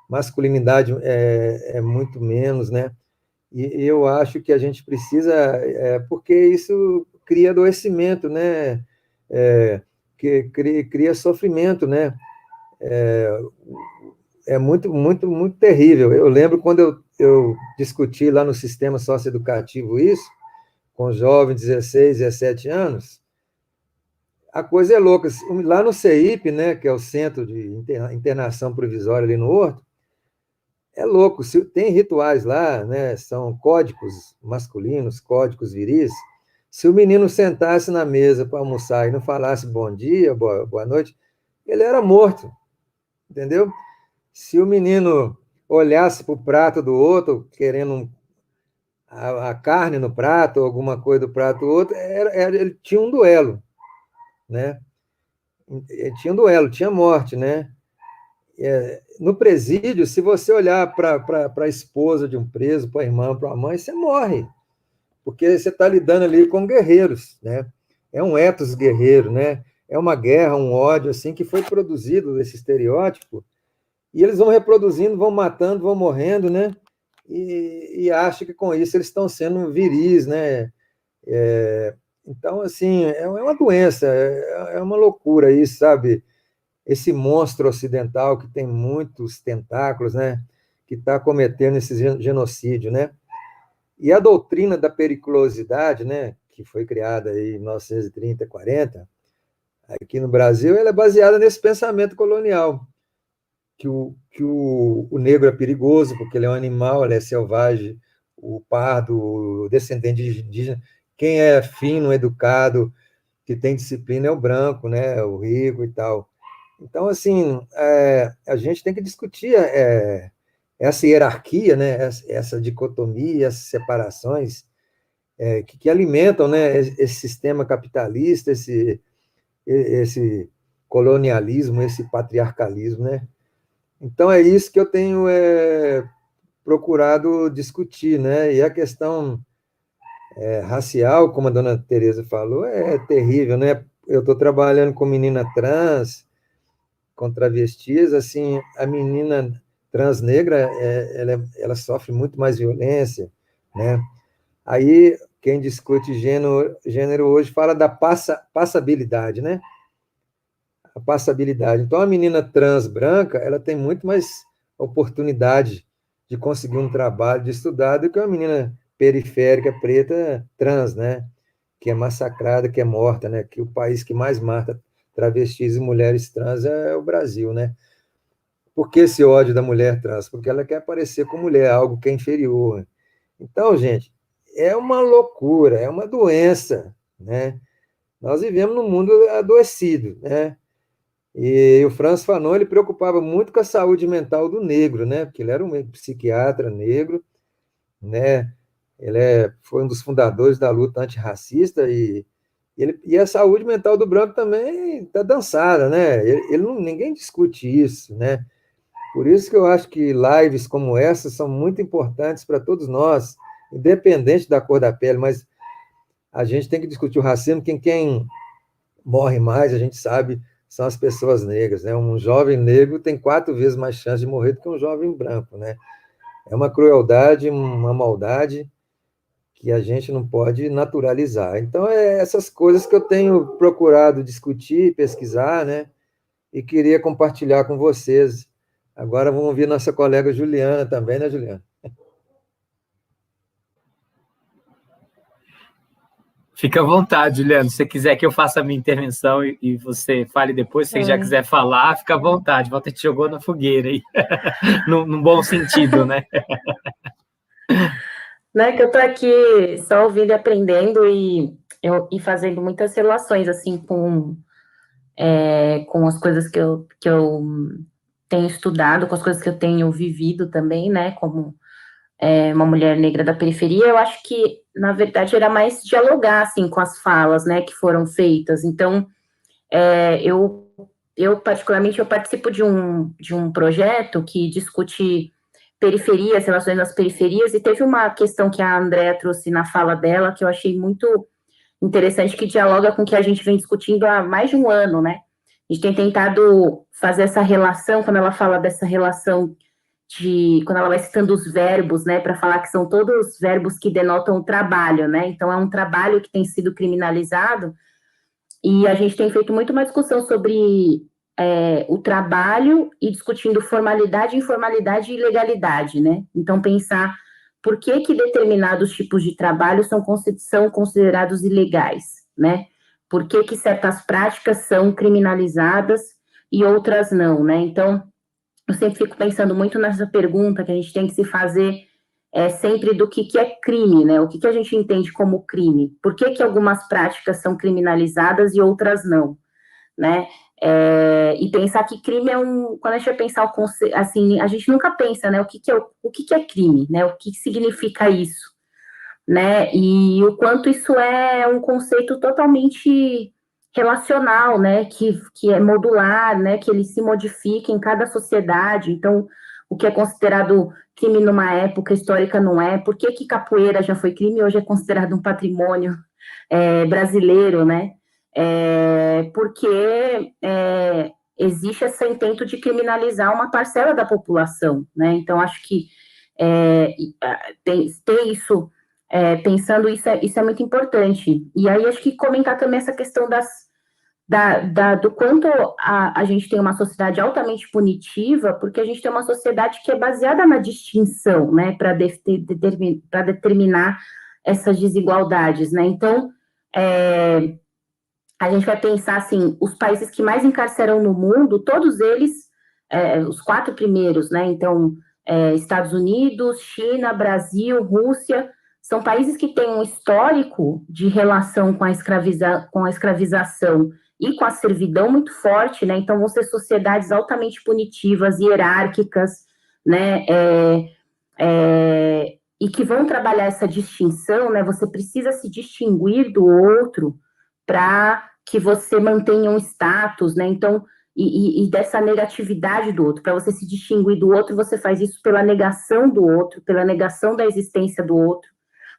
masculinidade é muito menos, né? E eu acho que a gente precisa, porque isso cria adoecimento, né? Que cria sofrimento, né? É muito, muito, muito terrível. Eu lembro quando eu discuti lá no sistema socioeducativo isso, com jovens de 16, 17 anos, a coisa é louca. Lá no CEIP, né, que é o Centro de Internação Provisória ali no Horto, é louco. Tem rituais lá, né, são códigos masculinos, códigos viris. Se o menino sentasse na mesa para almoçar e não falasse bom dia, boa noite, ele era morto, entendeu? Se o menino olhasse para o prato do outro, querendo a carne no prato, ou alguma coisa do prato do outro, ele tinha um duelo, né? Ele tinha um duelo, tinha morte, né? No presídio, se você olhar para a esposa de um preso, para a irmã, para a mãe, você morre, porque você está lidando ali com guerreiros, né? É um ethos guerreiro, né? É uma guerra, um ódio assim que foi produzido esse estereótipo. E eles vão reproduzindo, vão matando, vão morrendo, né? E acham que com isso eles estão sendo viris, né? Então, assim, é uma doença, é uma loucura isso, sabe? Esse monstro ocidental que tem muitos tentáculos, né? Que está cometendo esse genocídio, né? E a doutrina da periculosidade, né? Que foi criada aí em 1930, 40, aqui no Brasil, ela é baseada nesse pensamento colonial, que o negro é perigoso, porque ele é um animal, ele é selvagem, o pardo, o descendente de indígena, quem é fino, educado, que tem disciplina é o branco, né, o rico e tal. Então, assim, a gente tem que discutir essa hierarquia, né, essa dicotomia, essas separações que alimentam, né, esse sistema capitalista, esse colonialismo, esse patriarcalismo, né? Então, é isso que eu tenho procurado discutir, né? E a questão racial, como a dona Tereza falou, é terrível, né? Eu estou trabalhando com menina trans, com travestis, assim, a menina trans negra, ela sofre muito mais violência, né? Aí, quem discute gênero hoje fala da passabilidade, né? A passabilidade. Então, a menina trans branca, ela tem muito mais oportunidade de conseguir um trabalho, de estudar, do que uma menina periférica, preta, trans, né? Que é massacrada, que é morta, né? Que o país que mais mata travestis e mulheres trans é o Brasil, né? Por que esse ódio da mulher trans? Porque ela quer aparecer como mulher, algo que é inferior. Então, gente, é uma loucura, é uma doença, né? Nós vivemos num mundo adoecido, né? E o Frantz Fanon, ele preocupava muito com a saúde mental do negro, né? Porque ele era um psiquiatra negro, né? Foi um dos fundadores da luta antirracista e a saúde mental do branco também está dançada, né? Ninguém discute isso, né? Por isso que eu acho que lives como essa são muito importantes para todos nós, independente da cor da pele, mas a gente tem que discutir o racismo, quem morre mais, a gente sabe, são as pessoas negras, né? Um jovem negro tem 4 vezes mais chance de morrer do que um jovem branco, né? É uma crueldade, uma maldade que a gente não pode naturalizar. Então, é essas coisas que eu tenho procurado discutir, pesquisar, né? E queria compartilhar com vocês. Agora vamos ouvir nossa colega Juliana também, né, Juliana? Fica à vontade, Juliano. Se você quiser que eu faça a minha intervenção e você fale depois, se você já quiser falar, fica à vontade. Volta te jogou na fogueira aí. Num bom sentido, né? Não é que eu tô aqui só ouvindo e aprendendo e fazendo muitas relações, assim, com as coisas que eu tenho estudado, com as coisas que eu tenho vivido também, né, como uma mulher negra da periferia. Eu acho que, na verdade, era mais dialogar, assim, com as falas, né, que foram feitas. Então, eu particularmente, eu participo de um projeto que discute periferias, relações nas periferias, e teve uma questão que a Andréa trouxe na fala dela, que eu achei muito interessante, que dialoga com o que a gente vem discutindo há mais de um ano, né? A gente tem tentado fazer essa relação, quando ela fala dessa relação quando ela vai citando os verbos, né, para falar que são todos verbos que denotam o trabalho, né? Então, é um trabalho que tem sido criminalizado, e a gente tem feito muito uma discussão sobre o trabalho e discutindo formalidade, informalidade e ilegalidade, né? Então, pensar por que determinados tipos de trabalho são considerados ilegais, né? Por que certas práticas são criminalizadas e outras não, né? Então, eu sempre fico pensando muito nessa pergunta que a gente tem que se fazer sempre do que é crime, né? O que a gente entende como crime? Por que algumas práticas são criminalizadas e outras não, né? E pensar que crime quando a gente vai pensar o conceito, assim, a gente nunca pensa, né? O que é crime, né? O que significa isso, né? E o quanto isso é um conceito totalmente relacional, né? Que é modular, né? Que ele se modifica em cada sociedade. Então, o que é considerado crime numa época histórica não é. Por que capoeira já foi crime e hoje é considerado um patrimônio brasileiro, né? Porque existe esse intento de criminalizar uma parcela da população, né? Então, acho que ter isso, pensando isso é muito importante. E aí, acho que comentar também essa questão do quanto a gente tem uma sociedade altamente punitiva, porque a gente tem uma sociedade que é baseada na distinção, né? Para determinar essas desigualdades, né? Então, a gente vai pensar assim, os países que mais encarceram no mundo, todos eles, os 4 primeiros, né? Então, Estados Unidos, China, Brasil, Rússia, são países que têm um histórico de relação com a escravização e com a servidão muito forte, né? Então, vão ser sociedades altamente punitivas, hierárquicas, né? E que vão trabalhar essa distinção, né? Você precisa se distinguir do outro para que você mantenha um status, né? Então, e dessa negatividade do outro. Para você se distinguir do outro, você faz isso pela negação do outro, pela negação da existência do outro,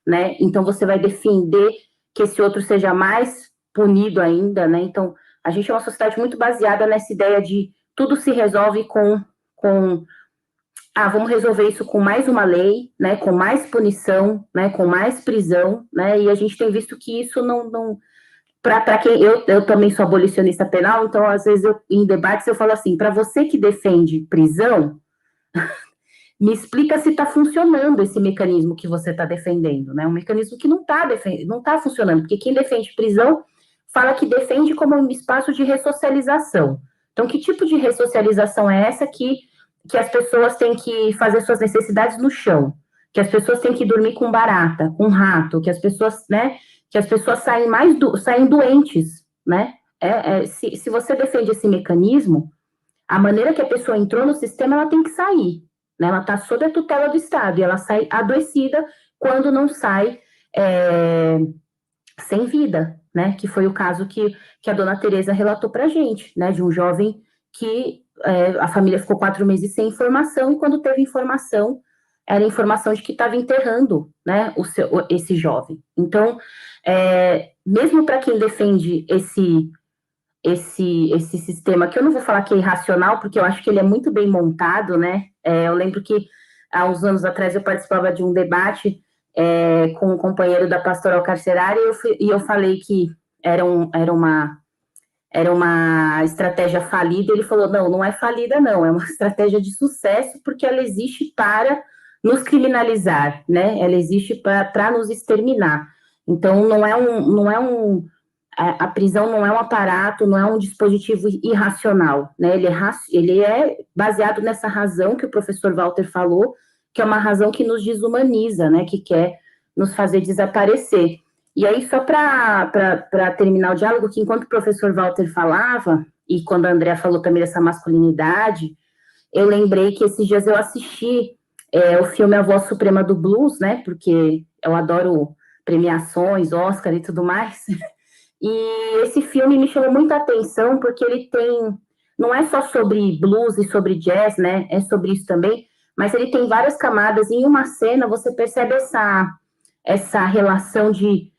né? Então, você vai defender que esse outro seja mais punido ainda, né? Então, a gente é uma sociedade muito baseada nessa ideia de tudo se resolve com vamos resolver isso com mais uma lei, né, com mais punição, né, com mais prisão, né, e a gente tem visto que isso não para quem, eu também sou abolicionista penal, então às vezes em debates eu falo assim, para você que defende prisão, me explica se está funcionando esse mecanismo que você está defendendo, né, um mecanismo que não está funcionando, porque quem defende prisão fala que defende como um espaço de ressocialização. Então, que tipo de ressocialização é essa que as pessoas têm que fazer suas necessidades no chão, que as pessoas têm que dormir com barata, com rato, que as pessoas, né, que as pessoas saem doentes, né? Se você defende esse mecanismo, a maneira que a pessoa entrou no sistema, ela tem que sair, né? Ela está sob a tutela do Estado, e ela sai adoecida quando não sai sem vida, né? Que foi o caso que a dona Tereza relatou para a gente, né? De um jovem que a família ficou 4 meses sem informação, e quando teve informação, era informação de que estava enterrando, né, esse jovem. Então, mesmo para quem defende esse sistema, que eu não vou falar que é irracional, porque eu acho que ele é muito bem montado, né? Eu lembro que há uns anos atrás eu participava de um debate com um companheiro da pastoral carcerária, e eu falei que era uma estratégia falida. Ele falou, não é falida, não, é uma estratégia de sucesso, porque ela existe para nos criminalizar, né? Ela existe para nos exterminar. Então, a prisão não é um aparato, não é um dispositivo irracional, né? Ele é baseado nessa razão que o professor Walter falou, que é uma razão que nos desumaniza, né? Que quer nos fazer desaparecer. E aí, só para terminar o diálogo, que enquanto o professor Walter falava, e quando a Andrea falou também dessa masculinidade, eu lembrei que esses dias eu assisti o filme A Voz Suprema do Blues, né? Porque eu adoro premiações, Oscar e tudo mais. E esse filme me chamou muita atenção, porque ele não é só sobre blues e sobre jazz, né? É sobre isso também, mas ele tem várias camadas. E em uma cena você percebe essa relação de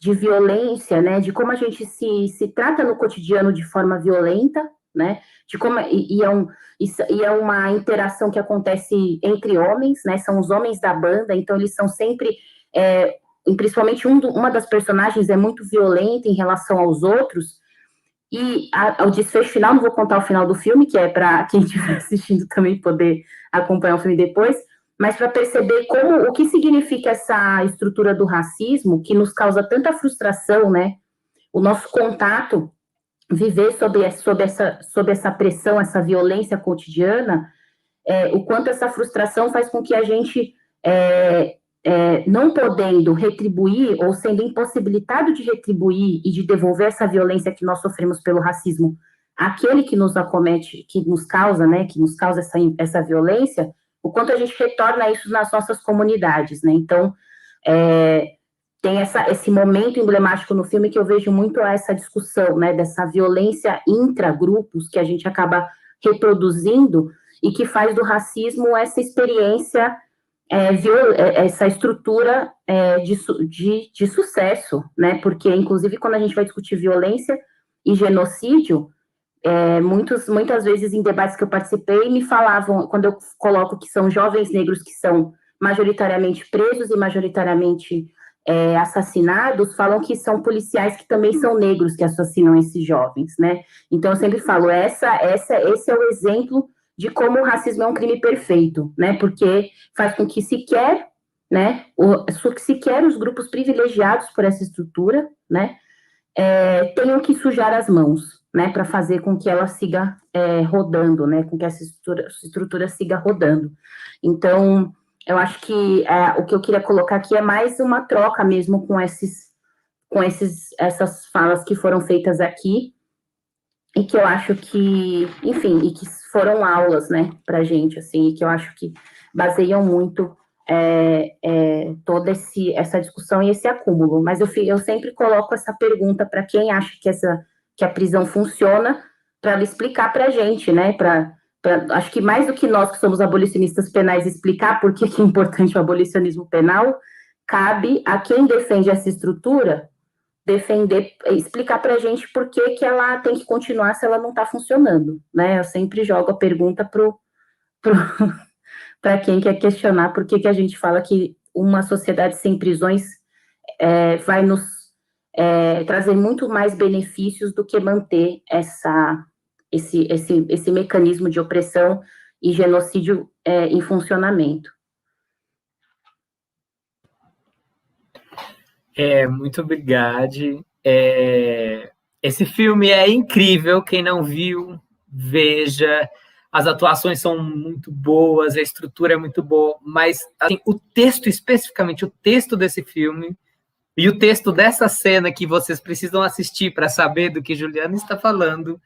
violência, né? De como a gente se trata no cotidiano de forma violenta, né? De como é uma interação que acontece entre homens, né? São os homens da banda, então eles são sempre principalmente uma das personagens é muito violenta em relação aos outros, e o desfecho final, não vou contar o final do filme, que é para quem estiver assistindo também poder acompanhar o filme depois, mas para perceber o que significa essa estrutura do racismo, que nos causa tanta frustração, né? O nosso contato, viver sob essa pressão, essa violência cotidiana, o quanto essa frustração faz com que a gente não podendo retribuir, ou sendo impossibilitado de retribuir e de devolver essa violência que nós sofremos pelo racismo àquele que nos acomete, que nos causa, né, que nos causa essa violência, o quanto a gente retorna isso nas nossas comunidades, né? Então, tem esse momento emblemático no filme que eu vejo muito essa discussão, né, dessa violência intragrupos que a gente acaba reproduzindo e que faz do racismo essa experiência, essa estrutura de sucesso, né? Porque, inclusive, quando a gente vai discutir violência e genocídio, muitas vezes em debates que eu participei, me falavam, quando eu coloco que são jovens negros que são majoritariamente presos e majoritariamente assassinados, falam que são policiais que também são negros que assassinam esses jovens, né? Então, eu sempre falo, esse é o exemplo de como o racismo é um crime perfeito, né? Porque faz com que sequer os grupos privilegiados por essa estrutura, né, tenham que sujar as mãos, né, para fazer com que ela siga rodando, né, com que essa estrutura siga rodando. Então, eu acho que o que eu queria colocar aqui é mais uma troca mesmo com essas falas que foram feitas aqui, e que eu acho que, enfim, e que foram aulas, né, pra gente, assim, e que eu acho que baseiam muito toda essa discussão e esse acúmulo. Mas eu sempre coloco essa pergunta para quem acha que a prisão funciona, para ela explicar pra gente, né, acho que mais do que nós que somos abolicionistas penais explicar por que é importante o abolicionismo penal, cabe a quem defende essa estrutura explicar para a gente por que ela tem que continuar se ela não está funcionando, né? Eu sempre jogo a pergunta para quem quer questionar por que a gente fala que uma sociedade sem prisões vai nos trazer muito mais benefícios do que manter esse mecanismo de opressão e genocídio em funcionamento. Muito obrigado. Esse filme é incrível, quem não viu, veja. As atuações são muito boas, a estrutura é muito boa, mas assim, o texto, especificamente o texto desse filme, e o texto dessa cena que vocês precisam assistir para saber do que Juliana está falando,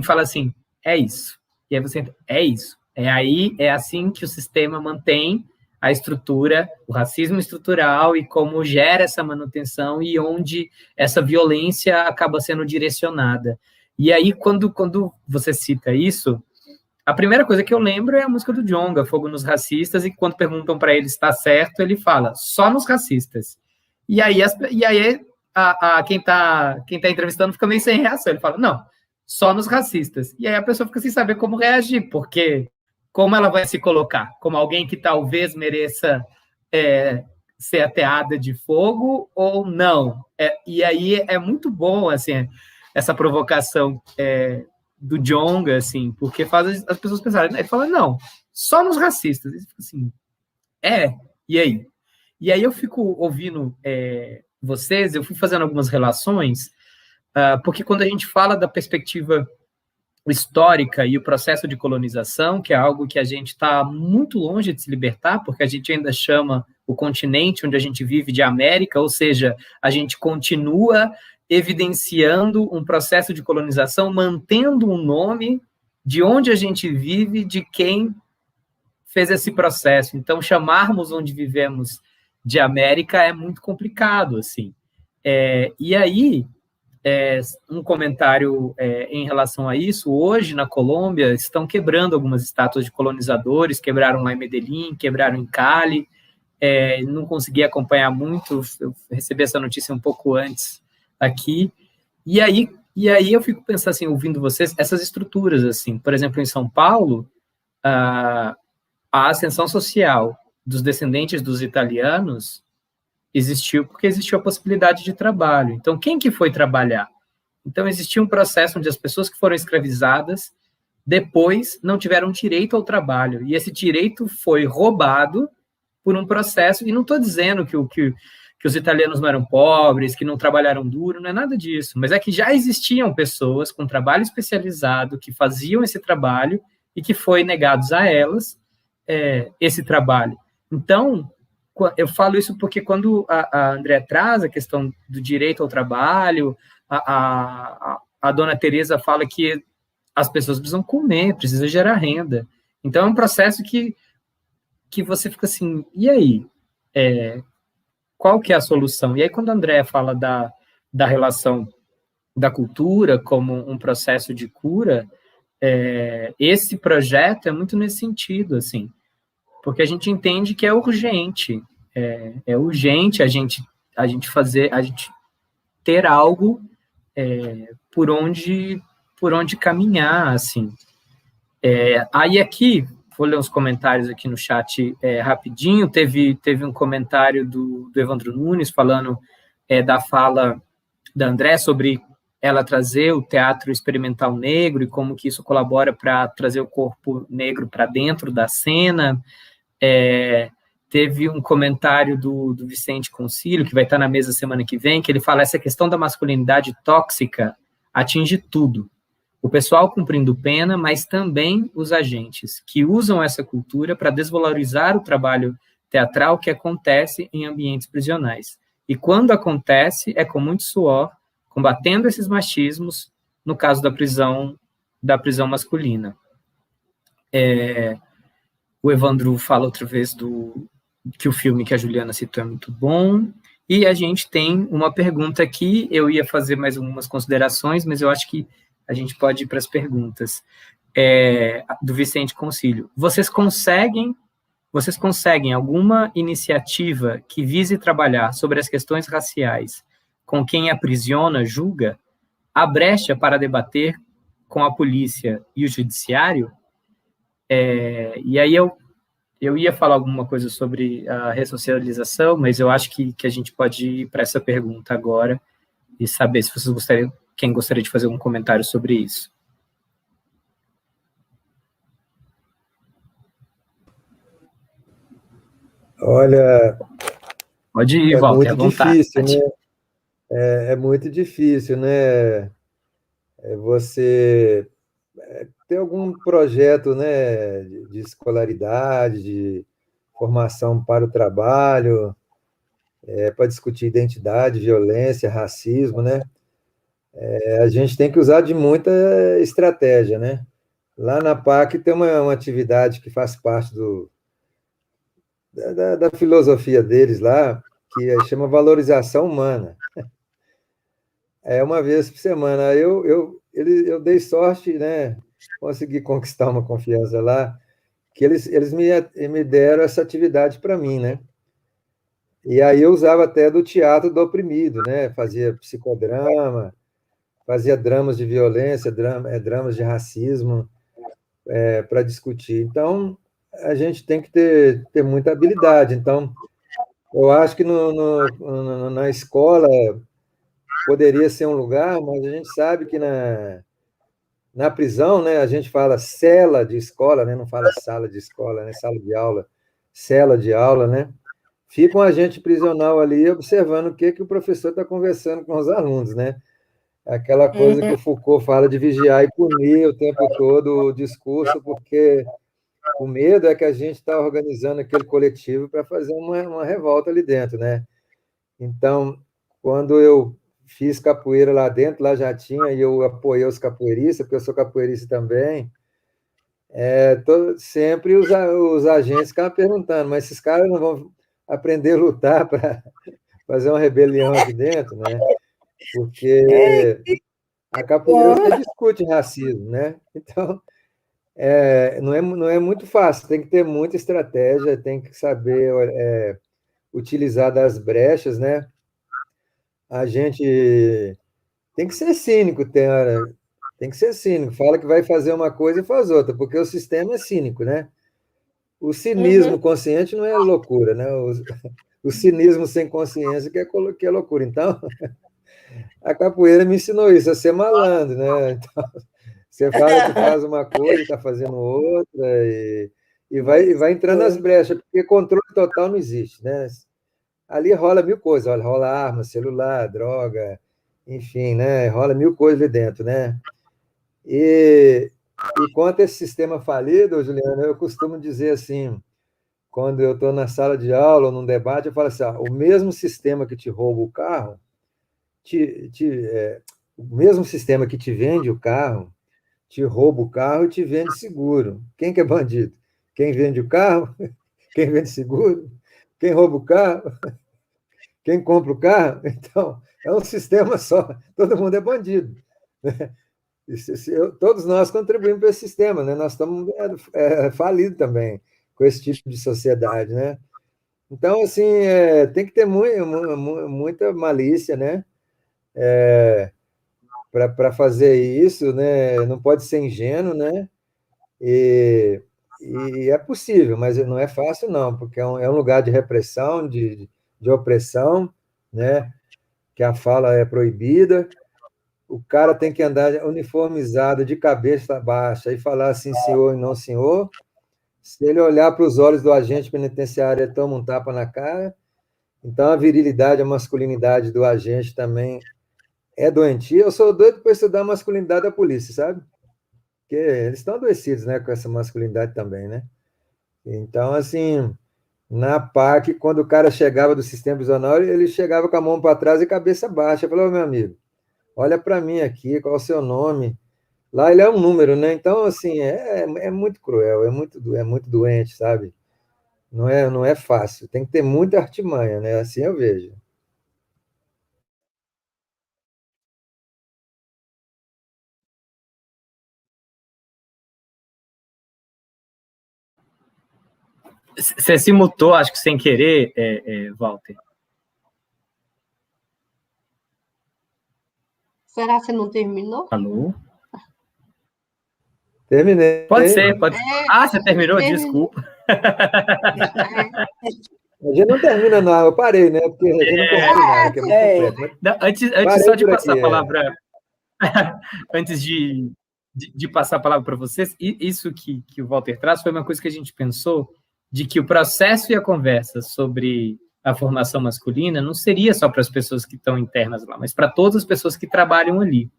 fala assim, é isso. E aí você entra, é isso. É assim que o sistema mantém a estrutura, o racismo estrutural e como gera essa manutenção e onde essa violência acaba sendo direcionada. E aí, quando você cita isso, a primeira coisa que eu lembro é a música do Djonga, Fogo nos Racistas, e quando perguntam para ele se está certo, ele fala, só nos racistas. E aí quem tá entrevistando fica meio sem reação, ele fala, não, só nos racistas. E aí a pessoa fica sem saber como reagir, porque como ela vai se colocar? Como alguém que talvez mereça ser ateada de fogo ou não? E aí é muito bom, assim, essa provocação do Djonga, assim, porque faz as pessoas pensarem, ele fala, não, só nos racistas. E fica assim, e aí? E aí eu fico ouvindo vocês, eu fui fazendo algumas relações, porque quando a gente fala da perspectiva histórica e o processo de colonização, que é algo que a gente está muito longe de se libertar, porque a gente ainda chama o continente onde a gente vive de América, ou seja, a gente continua evidenciando um processo de colonização, mantendo o nome de onde a gente vive, de quem fez esse processo. Então, chamarmos onde vivemos de América é muito complicado, assim. E aí, um comentário em relação a isso, hoje na Colômbia estão quebrando algumas estátuas de colonizadores, quebraram lá em Medellín, quebraram em Cali, não consegui acompanhar muito, eu recebi essa notícia um pouco antes aqui, e aí eu fico pensando assim, ouvindo vocês, essas estruturas, assim, por exemplo, em São Paulo, a ascensão social dos descendentes dos italianos existiu porque existiu a possibilidade de trabalho. Então, quem que foi trabalhar? Então, existia um processo onde as pessoas que foram escravizadas depois não tiveram direito ao trabalho, e esse direito foi roubado por um processo, e não estou dizendo que os italianos não eram pobres, que não trabalharam duro, não é nada disso, mas é que já existiam pessoas com trabalho especializado que faziam esse trabalho e que foi negados a elas esse trabalho. Então, eu falo isso porque quando a André traz a questão do direito ao trabalho, a dona Tereza fala que as pessoas precisam comer, precisam gerar renda. Então, é um processo que você fica assim, e aí? Qual que é a solução? E aí, quando a André fala da relação da cultura como um processo de cura, esse projeto é muito nesse sentido, assim, porque a gente entende que é urgente, urgente a gente ter algo por onde caminhar, assim. Aí aqui, vou ler uns comentários aqui no chat rapidinho, teve um comentário do Evandro Nunes falando da fala da André sobre ela trazer o teatro experimental negro e como que isso colabora para trazer o corpo negro para dentro da cena. Teve um comentário do Vicente Concílio, que vai estar na mesa semana que vem, que ele fala essa questão da masculinidade tóxica atinge tudo. O pessoal cumprindo pena, mas também os agentes, que usam essa cultura para desvalorizar o trabalho teatral que acontece em ambientes prisionais. E quando acontece, é com muito suor, combatendo esses machismos, no caso da prisão masculina. O Evandro fala outra vez que o filme que a Juliana citou é muito bom, e a gente tem uma pergunta aqui, eu ia fazer mais algumas considerações, mas eu acho que a gente pode ir para as perguntas, do Vicente Concílio. Vocês conseguem alguma iniciativa que vise trabalhar sobre as questões raciais com quem aprisiona, julga, a brecha para debater com a polícia e o judiciário? E aí eu ia falar alguma coisa sobre a ressocialização, mas eu acho que a gente pode ir para essa pergunta agora e saber se vocês gostariam, quem gostaria de fazer um comentário sobre isso. Olha, Pode ir, Walter, à muito vontade. difícil, né? É muito difícil, né? Você ter algum projeto, né, de escolaridade, de formação para o trabalho, para discutir identidade, violência, racismo, né? A gente tem que usar de muita estratégia, né? Lá na PAC tem uma atividade que faz parte da filosofia deles lá, que chama valorização humana. É uma vez por semana. Eu dei sorte, né? Consegui conquistar uma confiança lá, que eles me deram essa atividade para mim, né? E aí eu usava até do teatro do oprimido, né? Fazia psicodrama, fazia dramas de violência, dramas de racismo, para discutir. Então, a gente tem que ter muita habilidade. Então, eu acho que na escola poderia ser um lugar, mas a gente sabe que na prisão, né, a gente fala cela de escola, né, não fala sala de escola, né, sala de aula, cela de aula, né? Fica um agente prisional ali observando o que o professor está conversando com os alunos, né? Aquela coisa que o Foucault fala de vigiar e punir o tempo todo o discurso, porque o medo é que a gente está organizando aquele coletivo para fazer uma revolta ali dentro, né? Então, quando eu fiz capoeira lá dentro, lá já tinha, e eu apoiei os capoeiristas, porque eu sou capoeirista também, sempre os agentes ficavam perguntando, mas esses caras não vão aprender a lutar para fazer uma rebelião aqui dentro, né? Porque a capoeira você discute racismo, né? Então, não é muito fácil, tem que ter muita estratégia, tem que saber utilizar das brechas, né? A gente tem que ser cínico, tem que ser cínico. Fala que vai fazer uma coisa e faz outra, porque o sistema é cínico, né? O cinismo consciente não é loucura, né? O cinismo sem consciência que é loucura. Então, a capoeira me ensinou isso, a ser malandro, né? Então, você fala que faz uma coisa e está fazendo outra, e vai entrando nas brechas, porque controle total não existe, né? Ali rola mil coisas, olha, rola arma, celular, droga, enfim, né? Rola mil coisas ali dentro, né? E quanto a esse sistema falido, Juliana, eu costumo dizer assim, quando eu estou na sala de aula ou num debate, eu falo assim, o mesmo sistema que te rouba o carro, o mesmo sistema que te vende o carro, te rouba o carro e te vende seguro. Quem que é bandido? Quem vende o carro? Quem vende seguro? Quem rouba o carro? Quem compra o carro? Então, é um sistema só. Todo mundo é bandido. Todos nós contribuímos para esse sistema, né? Nós estamos falidos também com esse tipo de sociedade, né? Então, assim, tem que ter muita malícia, né? Para fazer isso, né? Não pode ser ingênuo, né? E é possível, mas não é fácil, não, porque é um lugar de repressão, de opressão, né? Que a fala é proibida. O cara tem que andar uniformizado, de cabeça baixa, e falar assim, senhor e não senhor. Se ele olhar para os olhos do agente penitenciário, ele toma um tapa na cara. Então, a virilidade, a masculinidade do agente também é doentia. Eu sou doido para estudar a masculinidade da polícia, sabe? Porque eles estão adoecidos, né, com essa masculinidade também, né? Então, assim, na PAC, quando o cara chegava do sistema prisional, ele chegava com a mão para trás e cabeça baixa. Eu falei, ô, meu amigo, olha para mim aqui, qual é o seu nome? Lá ele é um número, né? Então, assim, é muito cruel, é muito doente, sabe? Não é fácil, tem que ter muita artimanha, né? Assim eu vejo. Você se mutou, acho que sem querer, Walter. Será que você não terminou? Alô? Terminei. Pode ser, pode ser. Ah, você terminou? Desculpa. A gente não termina, não. Eu parei, né? Porque a gente não conclui nada, que é muito complexo. Mas Não, antes parei só de por passar aqui, a palavra, antes de passar a palavra para vocês, isso que o Walter traz foi uma coisa que a gente pensou, de que o processo e a conversa sobre a formação masculina não seria só para as pessoas que estão internas lá, mas para todas as pessoas que trabalham ali.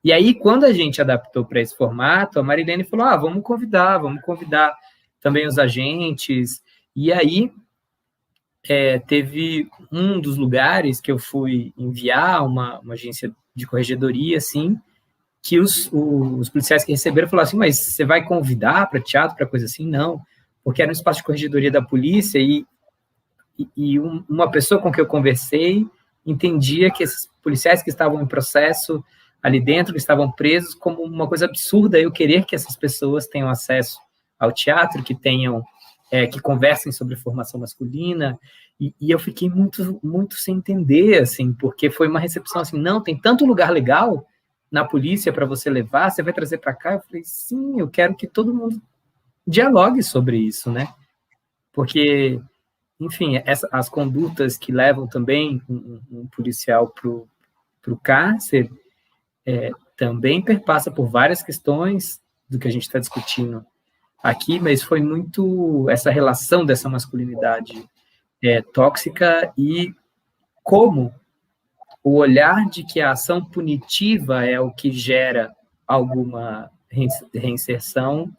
E aí, quando a gente adaptou para esse formato, a Marilene falou, vamos convidar também os agentes. E aí, teve um dos lugares que eu fui enviar uma agência de corregedoria, assim, que os policiais que receberam falaram assim, mas você vai convidar para teatro, para coisa assim? Não, porque era um espaço de corregedoria da polícia e uma pessoa com quem eu conversei entendia que esses policiais que estavam em processo ali dentro, que estavam presos, como uma coisa absurda eu querer que essas pessoas tenham acesso ao teatro, que tenham, que conversem sobre formação masculina, e eu fiquei muito, muito sem entender, assim, porque foi uma recepção assim, não, tem tanto lugar legal na polícia para você levar, você vai trazer para cá? Eu falei, sim, eu quero que todo mundo dialogue sobre isso, né? Porque, enfim, as condutas que levam também um policial para o cárcere também perpassa por várias questões do que a gente está discutindo aqui, mas foi muito essa relação dessa masculinidade tóxica e como o olhar de que a ação punitiva é o que gera alguma reinserção,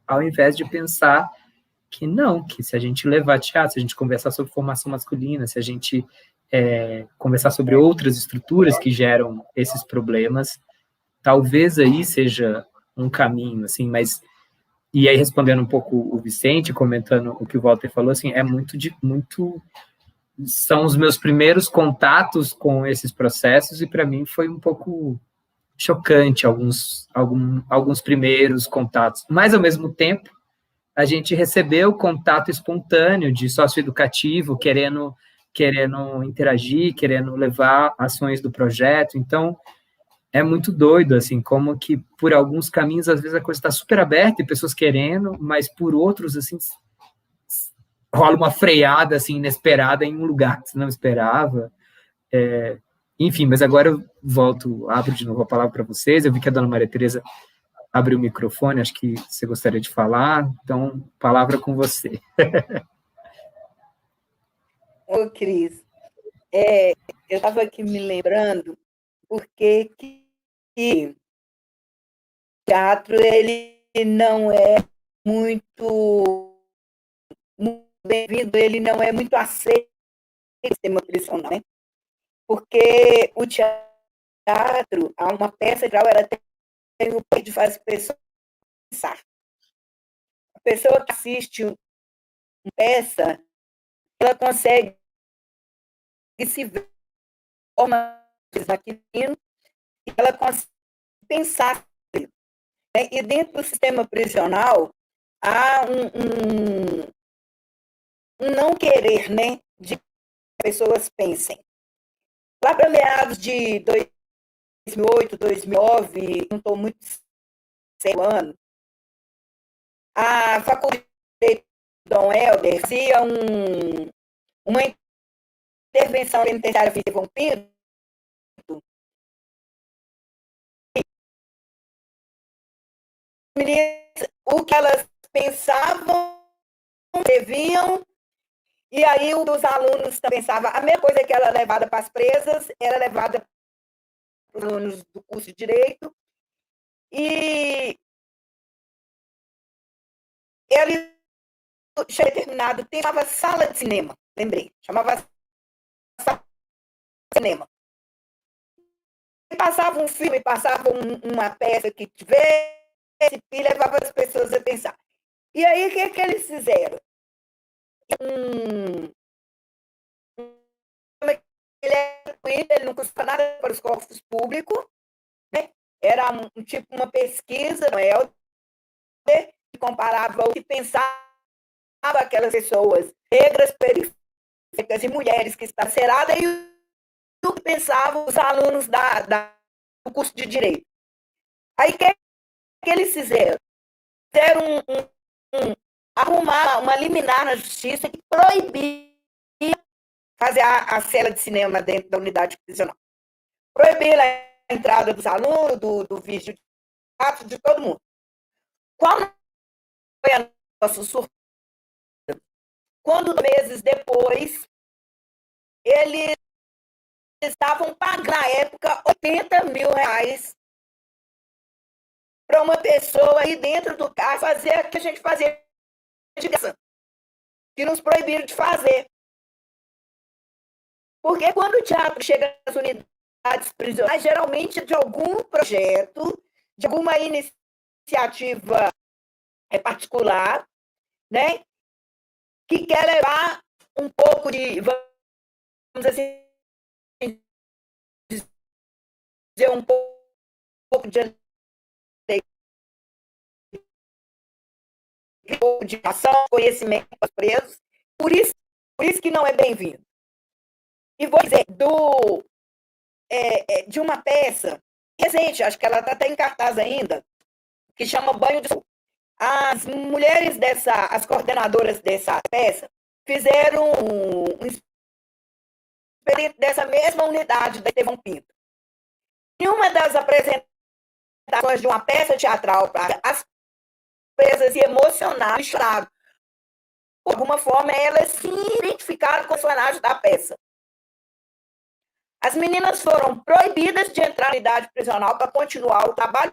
ao invés de pensar que não, que se a gente levar teatro, se a gente conversar sobre formação masculina, se a gente conversar sobre outras estruturas que geram esses problemas, talvez aí seja um caminho, assim, mas, e aí respondendo um pouco o Vicente, comentando o que o Walter falou, assim, é muito, são os meus primeiros contatos com esses processos e para mim foi um pouco chocante alguns primeiros contatos, mas ao mesmo tempo a gente recebeu contato espontâneo de socioeducativo, querendo interagir, querendo levar ações do projeto, então é muito doido, assim, como que por alguns caminhos, às vezes, a coisa está super aberta e pessoas querendo, mas por outros, assim, rola uma freada, assim, inesperada em um lugar que você não esperava. Enfim, mas agora eu abro de novo a palavra para vocês. Eu vi que a dona Maria Tereza abriu o microfone, acho que você gostaria de falar, então, palavra com você. Ô, Cris, eu estava aqui me lembrando porque que teatro ele não é muito bem-vindo, ele não é muito aceito no sistema prisional, né? Porque o teatro, uma peça geral, ela tem o poder de fazer a pessoa pensar. A pessoa que assiste uma peça, ela consegue se ver naquilo e ela consegue pensar. Né? E dentro do sistema prisional, há um não querer, né, de que as pessoas pensem. Lá para meados de 2008, 2009, não estou muito sei o ano, a faculdade de Dom Helder fazia uma intervenção penitenciária de João Pinto, o que elas pensavam, escreviam, e aí os alunos pensavam, a mesma coisa que era levada para as presas, era levada para os alunos do curso de Direito, e ele tinha determinado tempo, chamava sala de cinema, lembrei, chamava sala de cinema. E passava um filme, passava uma peça que tivesse, e levava as pessoas a pensar. E aí, o que eles fizeram? Ele não custa nada para os corpos públicos, né? Era tipo uma pesquisa, não é? Que comparava o que pensava aquelas pessoas negras, periféricas e mulheres que estavam enceradas e o que pensavam os alunos do curso de Direito. Aí, o que eles fizeram? arrumar uma liminar na justiça que proibia fazer a cela de cinema dentro da unidade prisional. Proibir a entrada dos alunos, do vídeo de todo mundo. Qual foi a nossa surpresa? Quando, meses depois, eles estavam pagando, na época, R$ 80.000 para uma pessoa aí dentro do carro fazer o que a gente fazia de graça, que nos proibiram de fazer. Porque quando o teatro chega nas unidades prisionais, geralmente é de algum projeto, de alguma iniciativa particular, né, que quer levar um pouco de, vamos assim dizer, um pouco de ação, conhecimento para os presos, por isso que não é bem-vindo. E vou dizer, de uma peça recente, acho que ela está até em cartaz ainda, que chama Banho de Sol. As mulheres as coordenadoras dessa peça, fizeram um experiência dessa mesma unidade da Estevão Pinto. Em uma das apresentações de uma peça teatral, as presas se emocionaram e choraram. De alguma forma, elas se identificaram com o personagem da peça. As meninas foram proibidas de entrar na unidade prisional para continuar o trabalho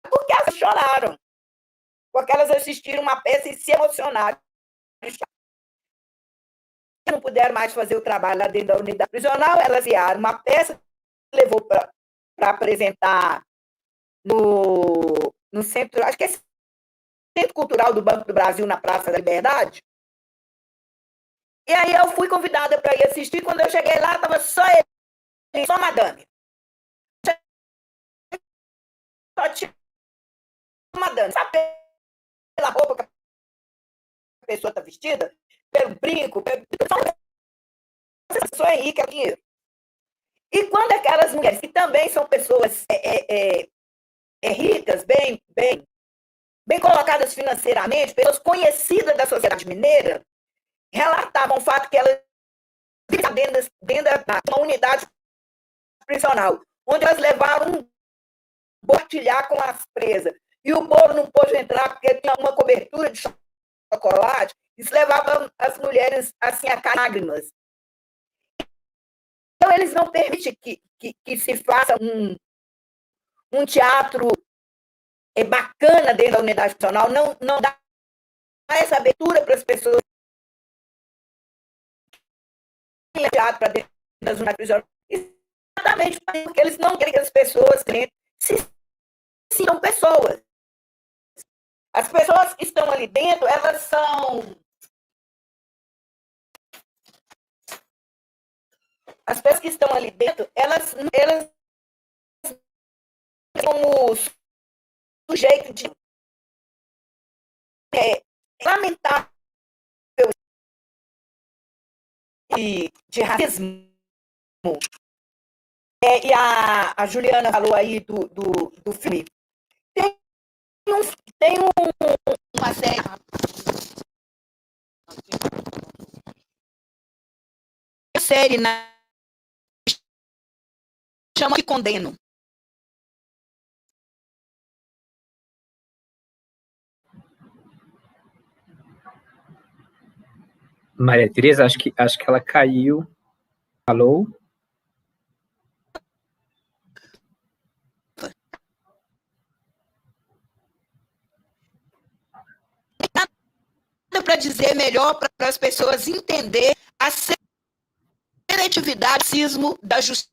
porque elas choraram. Porque elas assistiram uma peça e se emocionaram. Não puderam mais fazer o trabalho lá dentro da unidade prisional, elas enviaram uma peça que levou para apresentar no centro, acho que é Centro Cultural do Banco do Brasil, na Praça da Liberdade. E aí eu fui convidada para ir assistir. Quando eu cheguei lá, estava só ele, só a madame. Só tinha a madame. Sabe pela roupa que a pessoa está vestida? Pelo brinco? Só Henrique é o dinheiro. E quando aquelas mulheres, que também são pessoas ricas, bem colocadas financeiramente, pessoas conhecidas da sociedade mineira, relatavam o fato que elas viviam dentro de uma unidade prisional, onde elas levaram um botilhar com as presas. E o povo não pôde entrar porque tinha uma cobertura de chocolate. Isso levava as mulheres assim, a lágrimas. Então, eles não permitem que se faça um teatro bacana dentro da unidade prisional, não dá essa abertura para as pessoas irem teatro para dentro das unidades prisionais. Exatamente porque eles não querem que as pessoas se sintam pessoas. As pessoas que estão ali dentro, elas são... As pessoas que estão ali dentro, elas como sujeito de lamentável de racismo. E a Juliana falou aí do filme. Tem uma série chama de Condeno. Maria Tereza, acho que ela caiu. Alô? Para dizer melhor para as pessoas entender a seletividade da justiça.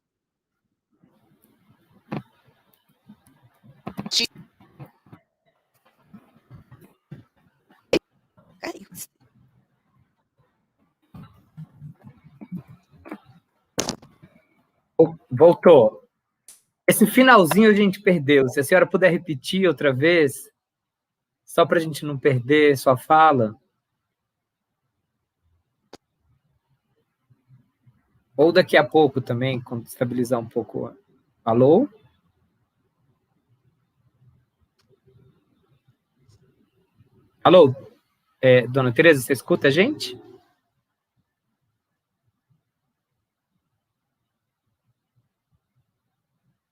Voltou. Esse finalzinho a gente perdeu. Se a senhora puder repetir outra vez, só para a gente não perder sua fala. Ou daqui a pouco também, quando estabilizar um pouco. Alô? Alô, dona Tereza, você escuta a gente?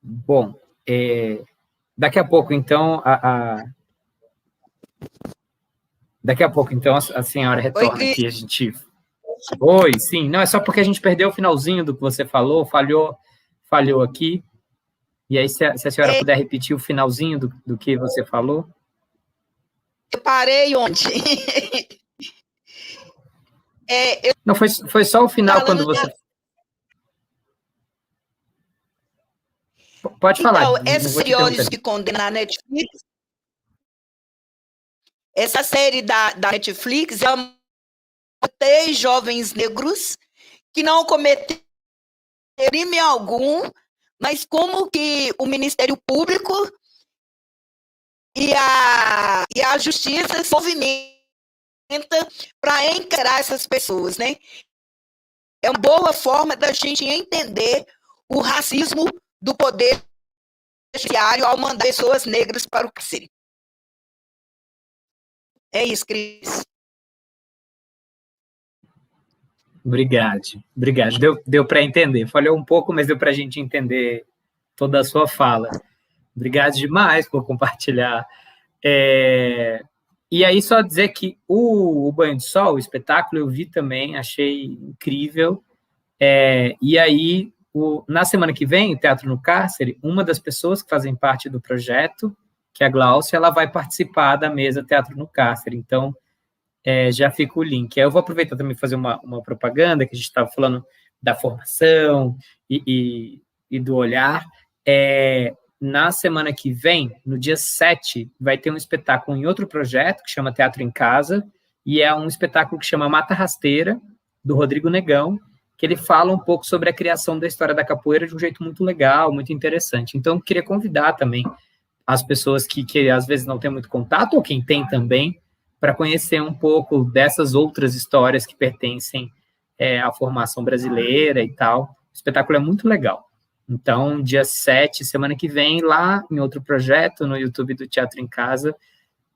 Bom, daqui a pouco, então, daqui a pouco, então, a senhora Oi, retorna Cris. aqui, a gente... Oi, sim. Não, é só porque a gente perdeu o finalzinho do que você falou, falhou aqui. E aí, se a senhora puder repetir o finalzinho do que você falou. Eu parei ontem. Não, foi só o final quando você... Pode falar, Então, não essas vou te séries interromper. que condenam na Netflix, essa série da Netflix é uma 3 jovens negros que não cometeram crime algum, mas como que o Ministério Público e a Justiça se movimentam para encarar essas pessoas, né? É uma boa forma da gente entender o racismo do poder judiciário ao mandar pessoas negras para o cárcere. É isso, Cris. Obrigado. Deu para entender. Falhou um pouco, mas deu para a gente entender toda a sua fala. Obrigado demais por compartilhar. E aí, só dizer que o Banho de Sol, o espetáculo, eu vi também, achei incrível. E aí, na semana que vem, o Teatro no Cárcere, uma das pessoas que fazem parte do projeto, que é a Gláucia, ela vai participar da mesa Teatro no Cárcere. Então, já fica o link. Eu vou aproveitar também e fazer uma propaganda, que a gente estava falando da formação e do olhar. Na semana que vem, no dia 7, vai ter um espetáculo em outro projeto, que chama Teatro em Casa, e é um espetáculo que chama Mata Rasteira, do Rodrigo Negão, que ele fala um pouco sobre a criação da história da capoeira de um jeito muito legal, muito interessante. Então, eu queria convidar também as pessoas que às vezes não têm muito contato, ou quem tem também, para conhecer um pouco dessas outras histórias que pertencem à formação brasileira e tal. O espetáculo é muito legal. Então, dia 7, semana que vem, lá em outro projeto, no YouTube do Teatro em Casa,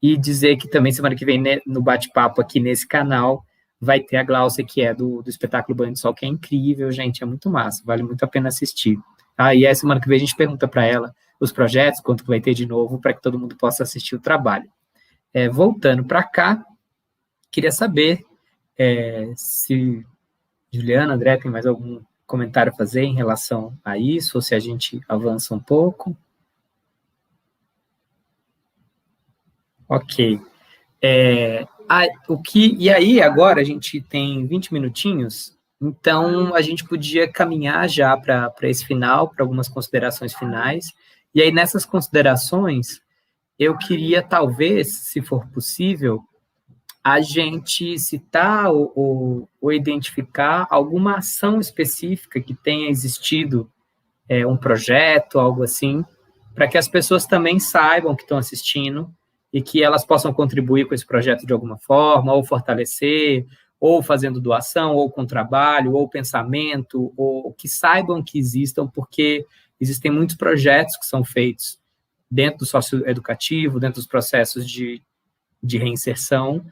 e dizer que também semana que vem, no bate-papo aqui nesse canal, vai ter a Gláucia, que é do espetáculo Banho de Sol, que é incrível, gente, é muito massa, vale muito a pena assistir. E aí, semana que vem, a gente pergunta para ela os projetos, quanto vai ter de novo, para que todo mundo possa assistir o trabalho. Voltando para cá, queria saber se Juliana, André, tem mais algum comentário a fazer em relação a isso, ou se a gente avança um pouco. Ok. E aí, agora, a gente tem 20 minutinhos, então a gente podia caminhar já para esse final, para algumas considerações finais. E aí, nessas considerações, eu queria, talvez, se for possível, a gente citar ou identificar alguma ação específica que tenha existido, um projeto, algo assim, para que as pessoas também saibam que estão assistindo e que elas possam contribuir com esse projeto de alguma forma, ou fortalecer, ou fazendo doação, ou com trabalho, ou pensamento, ou que saibam que existam, porque existem muitos projetos que são feitos dentro do socioeducativo, dentro dos processos de reinserção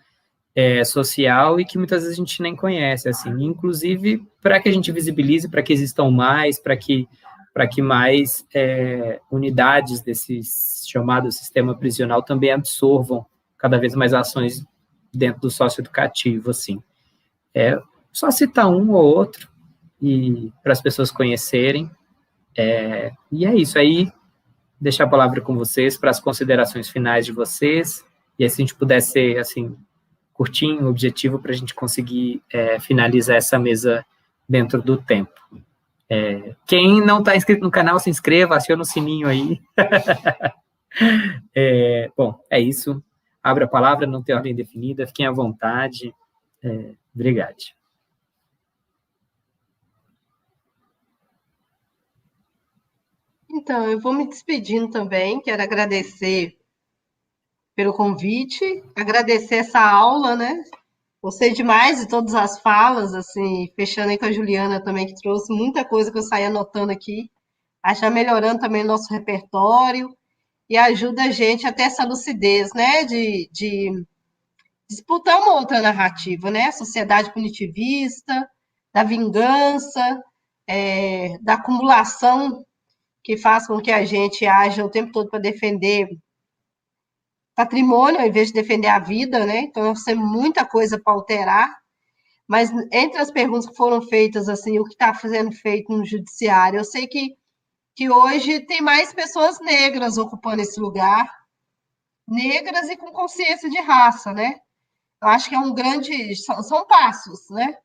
social, e que muitas vezes a gente nem conhece, assim, inclusive para que a gente visibilize, para que existam mais, para que mais unidades desse chamado sistema prisional também absorvam cada vez mais ações dentro do socioeducativo, assim. Só citar um ou outro, e para as pessoas conhecerem, e é isso aí, deixar a palavra com vocês para as considerações finais de vocês, e aí, se a gente puder ser, assim, curtinho, objetivo, para a gente conseguir finalizar essa mesa dentro do tempo. Quem não está inscrito no canal, se inscreva, aciona o sininho aí. Bom, é isso. Abra a palavra, não tem ordem definida, fiquem à vontade. Obrigado. Então, eu vou me despedindo também, quero agradecer pelo convite, agradecer essa aula, né? Gostei demais de todas as falas, assim, fechando aí com a Juliana também, que trouxe muita coisa que eu saí anotando aqui. Acho que tá melhorando também o nosso repertório e ajuda a gente a ter essa lucidez, né? De disputamos outra narrativa, né? Sociedade punitivista, da vingança, da acumulação que faz com que a gente haja o tempo todo para defender patrimônio, ao invés de defender a vida, né? Então, nós temos muita coisa para alterar, mas entre as perguntas que foram feitas, assim, o que está sendo feito no judiciário, eu sei que hoje tem mais pessoas negras ocupando esse lugar, negras e com consciência de raça, né? Eu acho que é um grande... São passos, né?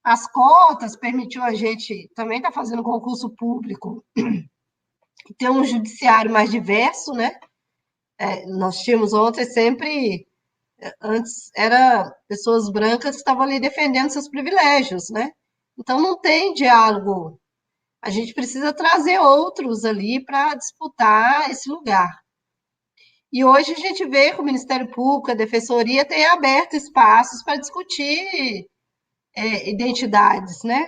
As cotas permitiu a gente também estar fazendo concurso público e ter um judiciário mais diverso, né? Nós tínhamos ontem sempre... Antes, era pessoas brancas que estavam ali defendendo seus privilégios, né? Então, não tem diálogo. A gente precisa trazer outros ali para disputar esse lugar. E hoje a gente vê que o Ministério Público, a Defensoria, tem aberto espaços para discutir identidades, né?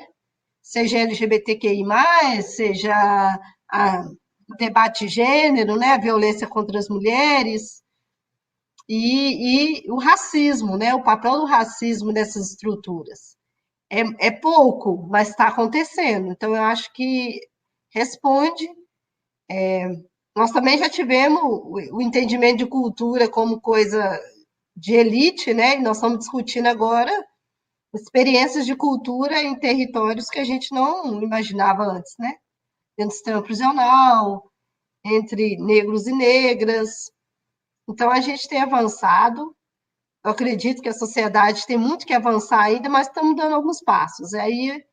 Seja LGBTQI+, seja o debate de gênero, né? A violência contra as mulheres e o racismo, né? O papel do racismo nessas estruturas. É pouco, mas está acontecendo. Então, eu acho que responde. Nós também já tivemos o entendimento de cultura como coisa de elite, né? E nós estamos discutindo agora experiências de cultura em territórios que a gente não imaginava antes, né? Dentro do sistema prisional, entre negros e negras. Então, a gente tem avançado. Eu acredito que a sociedade tem muito que avançar ainda, mas estamos dando alguns passos. Aí,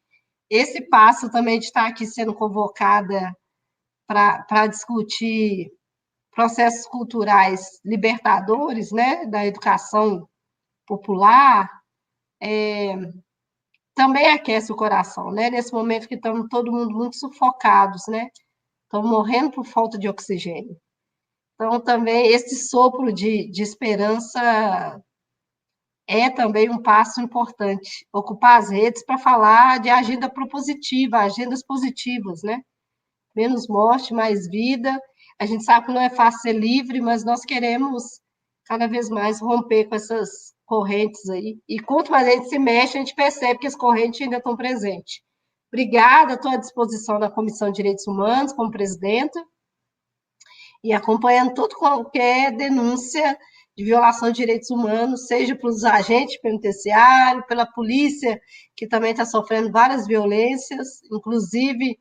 esse passo também de estar aqui sendo convocada para discutir processos culturais libertadores, né, da educação popular, também aquece o coração, né? Nesse momento que estamos todo mundo muito sufocados, né? Estamos morrendo por falta de oxigênio. Então, também, esse sopro de esperança é também um passo importante. Ocupar as redes para falar de agenda propositiva, agendas positivas, né? Menos morte, mais vida. A gente sabe que não é fácil ser livre, mas nós queremos cada vez mais romper com essas correntes aí. E quanto mais a gente se mexe, a gente percebe que as correntes ainda estão presentes. Obrigada, estou à disposição da Comissão de Direitos Humanos, como presidenta, e acompanhando toda qualquer denúncia de violação de direitos humanos, seja para os agentes penitenciários, pela polícia, que também está sofrendo várias violências, inclusive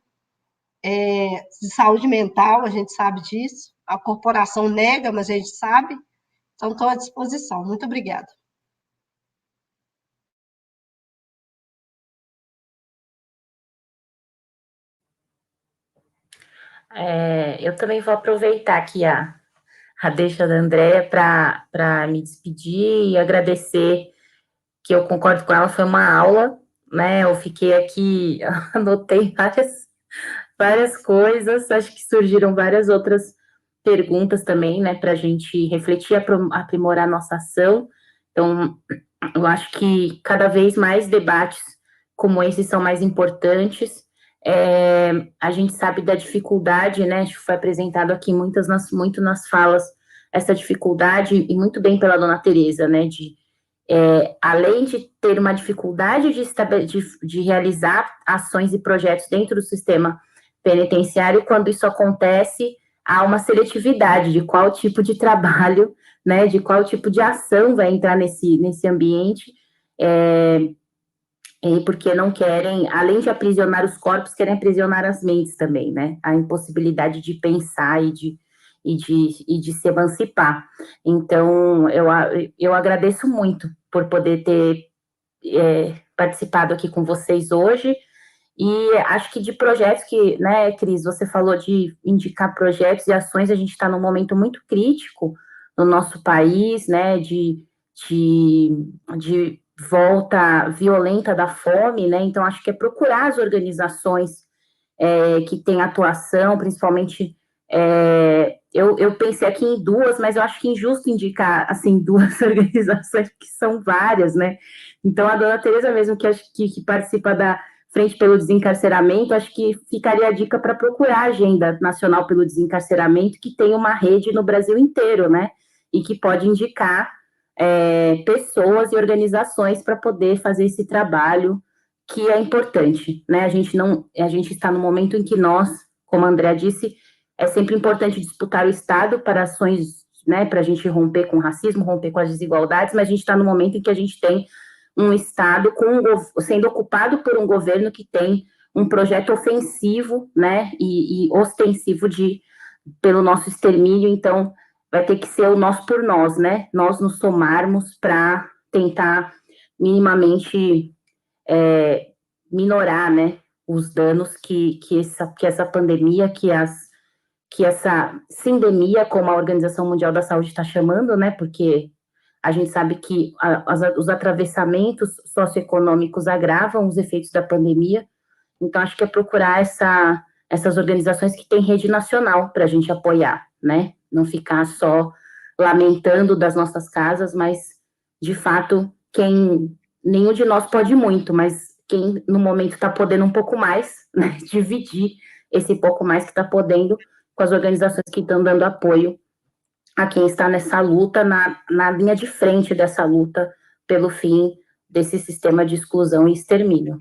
de saúde mental, a gente sabe disso. A corporação nega, mas a gente sabe. Então, estou à disposição. Muito obrigada. Eu também vou aproveitar aqui a deixa da Andréia para me despedir e agradecer, que eu concordo com ela, foi uma aula, né? Eu fiquei aqui, anotei várias coisas, acho que surgiram várias outras perguntas também, né, para a gente refletir, aprimorar a nossa ação. Então, eu acho que cada vez mais debates como esses são mais importantes. A gente sabe da dificuldade, né, foi apresentado aqui muito nas falas essa dificuldade, e muito bem pela dona Tereza, né, além de ter uma dificuldade de realizar ações e projetos dentro do sistema penitenciário, quando isso acontece, há uma seletividade de qual tipo de trabalho, né, de qual tipo de ação vai entrar nesse ambiente, porque não querem, além de aprisionar os corpos, querem aprisionar as mentes também, né, a impossibilidade de pensar e de se emancipar. Então, eu agradeço muito por poder ter participado aqui com vocês hoje, e acho que de projetos que, né, Cris, você falou de indicar projetos e ações, a gente está num momento muito crítico no nosso país, né, de volta violenta da fome, né, então acho que é procurar as organizações que têm atuação, principalmente, eu pensei aqui em duas, mas eu acho que é injusto indicar, assim, duas organizações, que são várias, né, então a dona Tereza mesmo, que participa da Frente pelo Desencarceramento, acho que ficaria a dica para procurar a Agenda Nacional pelo Desencarceramento, que tem uma rede no Brasil inteiro, né, e que pode indicar pessoas e organizações para poder fazer esse trabalho que é importante, né? A gente está no momento em que nós, como a Andrea disse, é sempre importante disputar o Estado para ações, né, para a gente romper com o racismo, romper com as desigualdades, mas a gente está no momento em que a gente tem um Estado sendo ocupado por um governo que tem um projeto ofensivo, né, e ostensivo pelo nosso extermínio. Então vai ter que ser o nós por nós, né, nós nos somarmos para tentar minimamente minorar, né, os danos que essa pandemia, que essa sindemia, como a Organização Mundial da Saúde está chamando, né, porque a gente sabe que os atravessamentos socioeconômicos agravam os efeitos da pandemia. Então, acho que é procurar essas organizações que têm rede nacional para a gente apoiar, né? Não ficar só lamentando das nossas casas, mas, de fato, nenhum de nós pode muito, mas quem no momento está podendo um pouco mais, né? Dividir esse pouco mais que está podendo com as organizações que estão dando apoio a quem está nessa luta, na linha de frente dessa luta pelo fim desse sistema de exclusão e extermínio.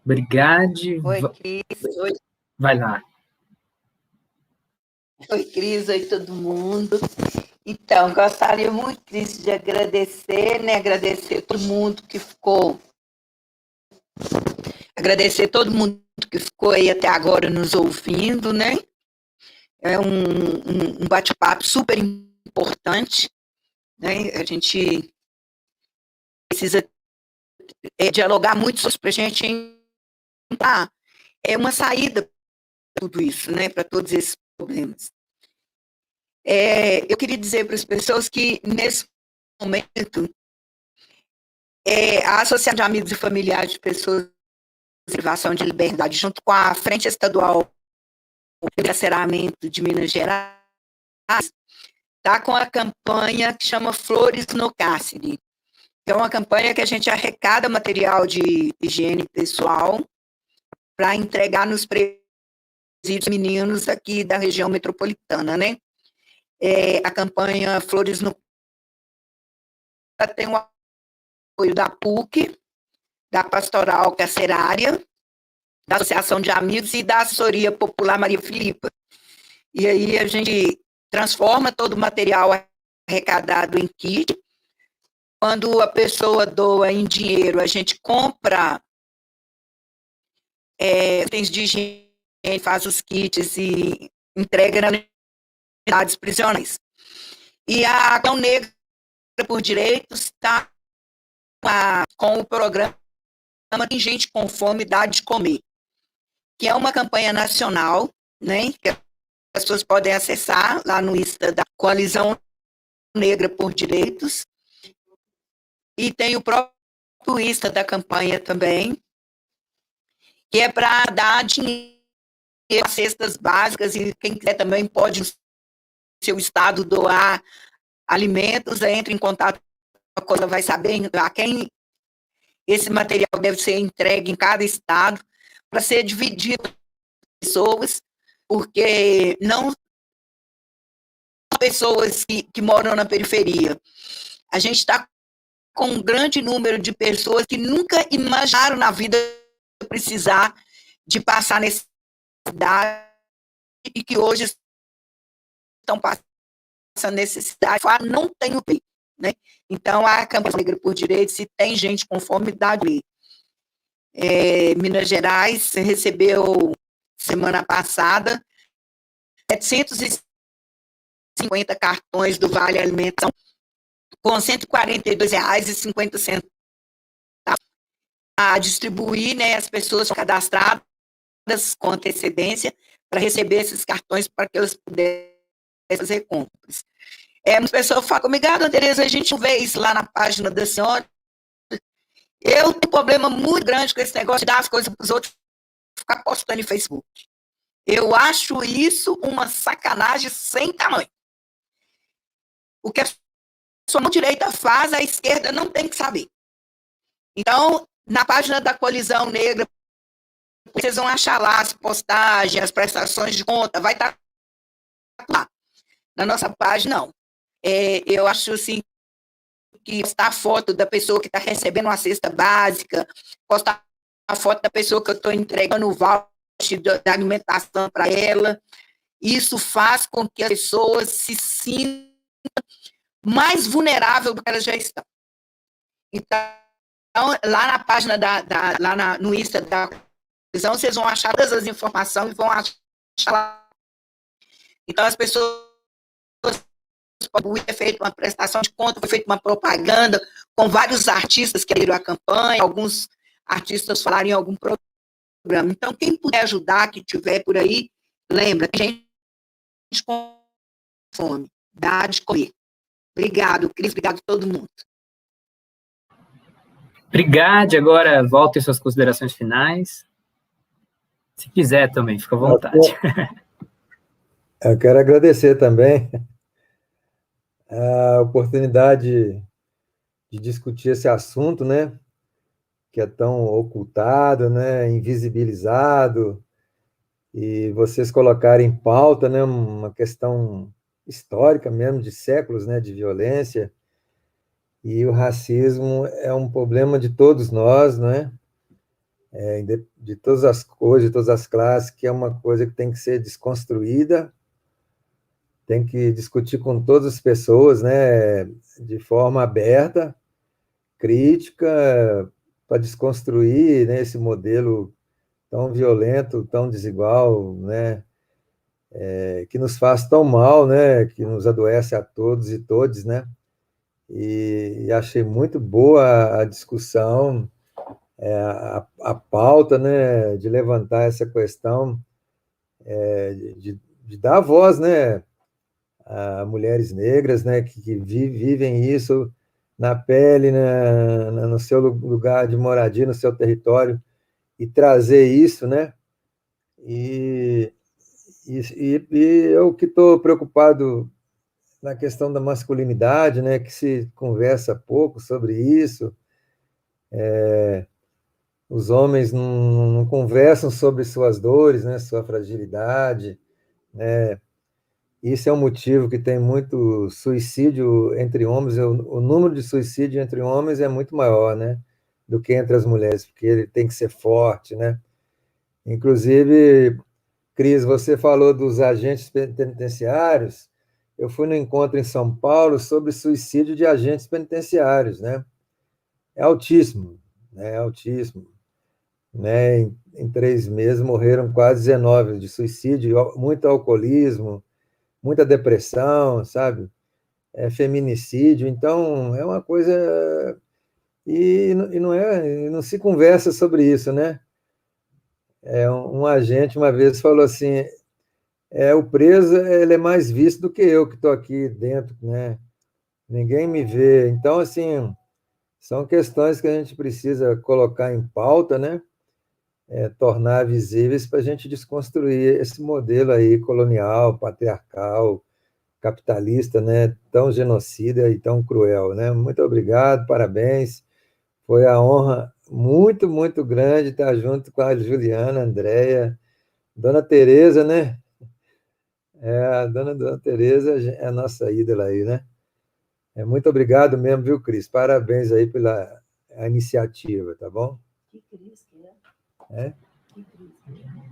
Obrigado. Oi, Cris. Oi, Vai lá. Cris. Oi, todo mundo. Então, gostaria muito, Cris, de agradecer, né? Agradecer todo mundo que ficou. Agradecer todo mundo que ficou aí até agora nos ouvindo, né? É um bate-papo super importante, né? A gente precisa dialogar muito para a gente encontrar uma saída para tudo isso, né? Para todos esses problemas. Eu queria dizer para as pessoas que, nesse momento, a Associação de Amigos e Familiares de Pessoas em Privação de Liberdade, junto com a Frente Estadual de Encarceramento de Minas Gerais, está com a campanha que chama Flores no Cárcere. É uma campanha que a gente arrecada material de higiene pessoal para entregar nos presídios meninos aqui da região metropolitana, né? A campanha Flores no Cárcere tem o apoio da PUC, da Pastoral Carcerária, da Associação de Amigos e da Assessoria Popular Maria Filipa. E aí a gente transforma todo o material arrecadado em kit. Quando a pessoa doa em dinheiro, a gente compra itens de higiene, faz os kits e entrega nas unidades prisionais. E a Ação Negra por Direitos está com o programa Tem Gente com Fome, Dá de Comer, que é uma campanha nacional, né, que as pessoas podem acessar lá no Insta da Coalizão Negra por Direitos, e tem o próprio Insta da campanha também, que é para dar dinheiro, cestas básicas, e quem quiser também pode, no seu estado, doar alimentos, entre em contato, a coisa vai saber a quem esse material deve ser entregue em cada estado, para ser dividido com pessoas, porque não pessoas que moram na periferia. A gente está com um grande número de pessoas que nunca imaginaram na vida precisar de passar necessidade e que hoje estão passando necessidade, não tem o bem, né? Então, a campanha Negra por Direitos, se tem gente com fome, dá de Minas Gerais recebeu, semana passada, 750 cartões do Vale Alimentação, com R$ 142,50 a distribuir, né, as pessoas cadastradas com antecedência para receber esses cartões para que elas pudessem fazer compras. Muitas pessoas falam comigo, Tereza, a gente vê isso lá na página da senhora. Eu tenho um problema muito grande com esse negócio de dar as coisas para os outros, ficar postando em Facebook. Eu acho isso uma sacanagem sem tamanho. O que a sua mão direita faz, a esquerda não tem que saber. Então, na página da Coalizão Negra, vocês vão achar lá as postagens, as prestações de conta, vai estar lá. Na nossa página, não. Eu acho, assim, que postar a foto da pessoa que está recebendo uma cesta básica, postar a foto da pessoa que eu estou entregando o voucher da alimentação para ela, isso faz com que as pessoas se sintam mais vulneráveis do que elas já estão. Então, lá na página, no Insta da prisão, vocês vão achar todas as informações e vão achar lá. Então, as pessoas foi feita uma prestação de conta, foi feita uma propaganda com vários artistas que abriram a campanha, alguns artistas falaram em algum programa. Então, quem puder ajudar, que tiver por aí, lembra, gente com fome, dá de comer. Obrigado, Cris, obrigado a todo mundo. Obrigado, agora volte suas considerações finais. Se quiser também, fica à vontade. Eu quero agradecer também a oportunidade de discutir esse assunto, né, que é tão ocultado, né, invisibilizado, e vocês colocarem em pauta, né, uma questão histórica mesmo, de séculos, né, de violência, e o racismo é um problema de todos nós, né, de todas as cores, de todas as classes, que é uma coisa que tem que ser desconstruída, tem que discutir com todas as pessoas, né, de forma aberta, crítica, para desconstruir, né, esse modelo tão violento, tão desigual, né, que nos faz tão mal, né, que nos adoece a todos e todes, né, e achei muito boa a discussão, a pauta, né, de levantar essa questão, de dar voz, né, a mulheres negras, né, que vivem isso na pele, no seu lugar de moradia, no seu território, e trazer isso, né, e eu que estou preocupado na questão da masculinidade, né, que se conversa pouco sobre isso, os homens não conversam sobre suas dores, né, sua fragilidade, né, isso é um motivo que tem muito suicídio entre homens, o número de suicídio entre homens é muito maior, né, do que entre as mulheres, porque ele tem que ser forte, né. Inclusive, Cris, você falou dos agentes penitenciários, eu fui no encontro em São Paulo sobre suicídio de agentes penitenciários, né, é altíssimo, né, altíssimo, né, em 3 meses morreram quase 19 de suicídio, muito alcoolismo, muita depressão, sabe? Feminicídio, então é uma coisa e não se conversa sobre isso, né? Um agente uma vez falou assim, o preso ele é mais visto do que eu que estou aqui dentro, né? Ninguém me vê, então assim são questões que a gente precisa colocar em pauta, né? Tornar visíveis para a gente desconstruir esse modelo aí colonial, patriarcal, capitalista, né, tão genocida e tão cruel, né? Muito obrigado, parabéns. Foi a honra muito, muito grande estar junto com a Juliana, a Andréia, Dona Tereza, né? A Dona Tereza é a nossa ídola aí, né? Muito obrigado mesmo, viu, Cris? Parabéns aí pela iniciativa, tá bom?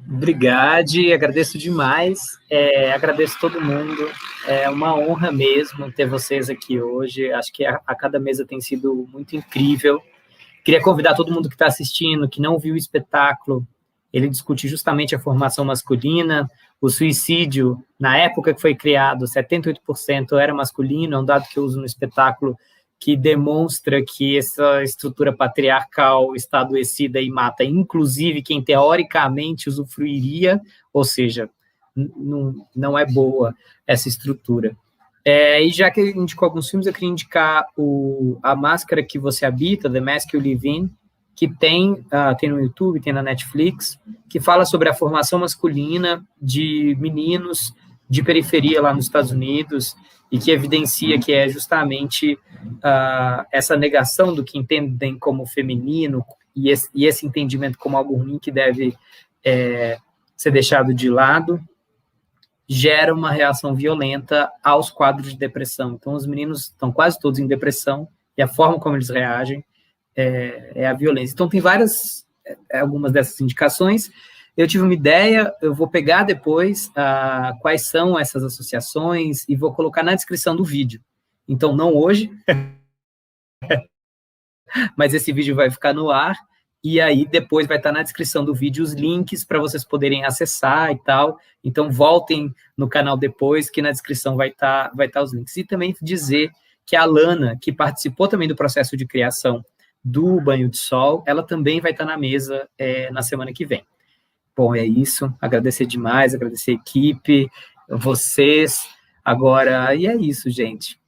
Obrigado, agradeço demais, agradeço todo mundo, é uma honra mesmo ter vocês aqui hoje, acho que a cada mesa tem sido muito incrível. Queria convidar todo mundo que está assistindo, que não viu o espetáculo, ele discute justamente a formação masculina, o suicídio, na época que foi criado, 78% era masculino, é um dado que eu uso no espetáculo, que demonstra que essa estrutura patriarcal está adoecida e mata, inclusive, quem teoricamente usufruiria, ou seja, não é boa essa estrutura. E já que indicou alguns filmes, eu queria indicar A Máscara que Você Habita, The Mask You Live In, que tem no YouTube, tem na Netflix, que fala sobre a formação masculina de meninos de periferia lá nos Estados Unidos, e que evidencia que é justamente essa negação do que entendem como feminino e esse entendimento como algo ruim que deve ser deixado de lado. gera uma reação violenta aos quadros de depressão. Então, os meninos estão quase todos em depressão, e a forma como eles reagem é a violência. Então, tem algumas dessas indicações. Eu tive uma ideia, eu vou pegar depois quais são essas associações e vou colocar na descrição do vídeo. Então, não hoje, mas esse vídeo vai ficar no ar, e aí depois vai estar na descrição do vídeo os links para vocês poderem acessar e tal. Então, voltem no canal depois, que na descrição vai estar os links. E também dizer que a Alana, que participou também do processo de criação do Banho de Sol, ela também vai estar na mesa na semana que vem. Bom, é isso. Agradecer demais, agradecer a equipe, vocês. Agora, e é isso, gente.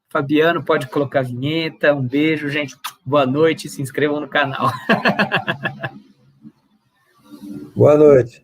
Fabiano, pode colocar a vinheta. Um beijo, gente. Boa noite. Se inscrevam no canal. Boa noite.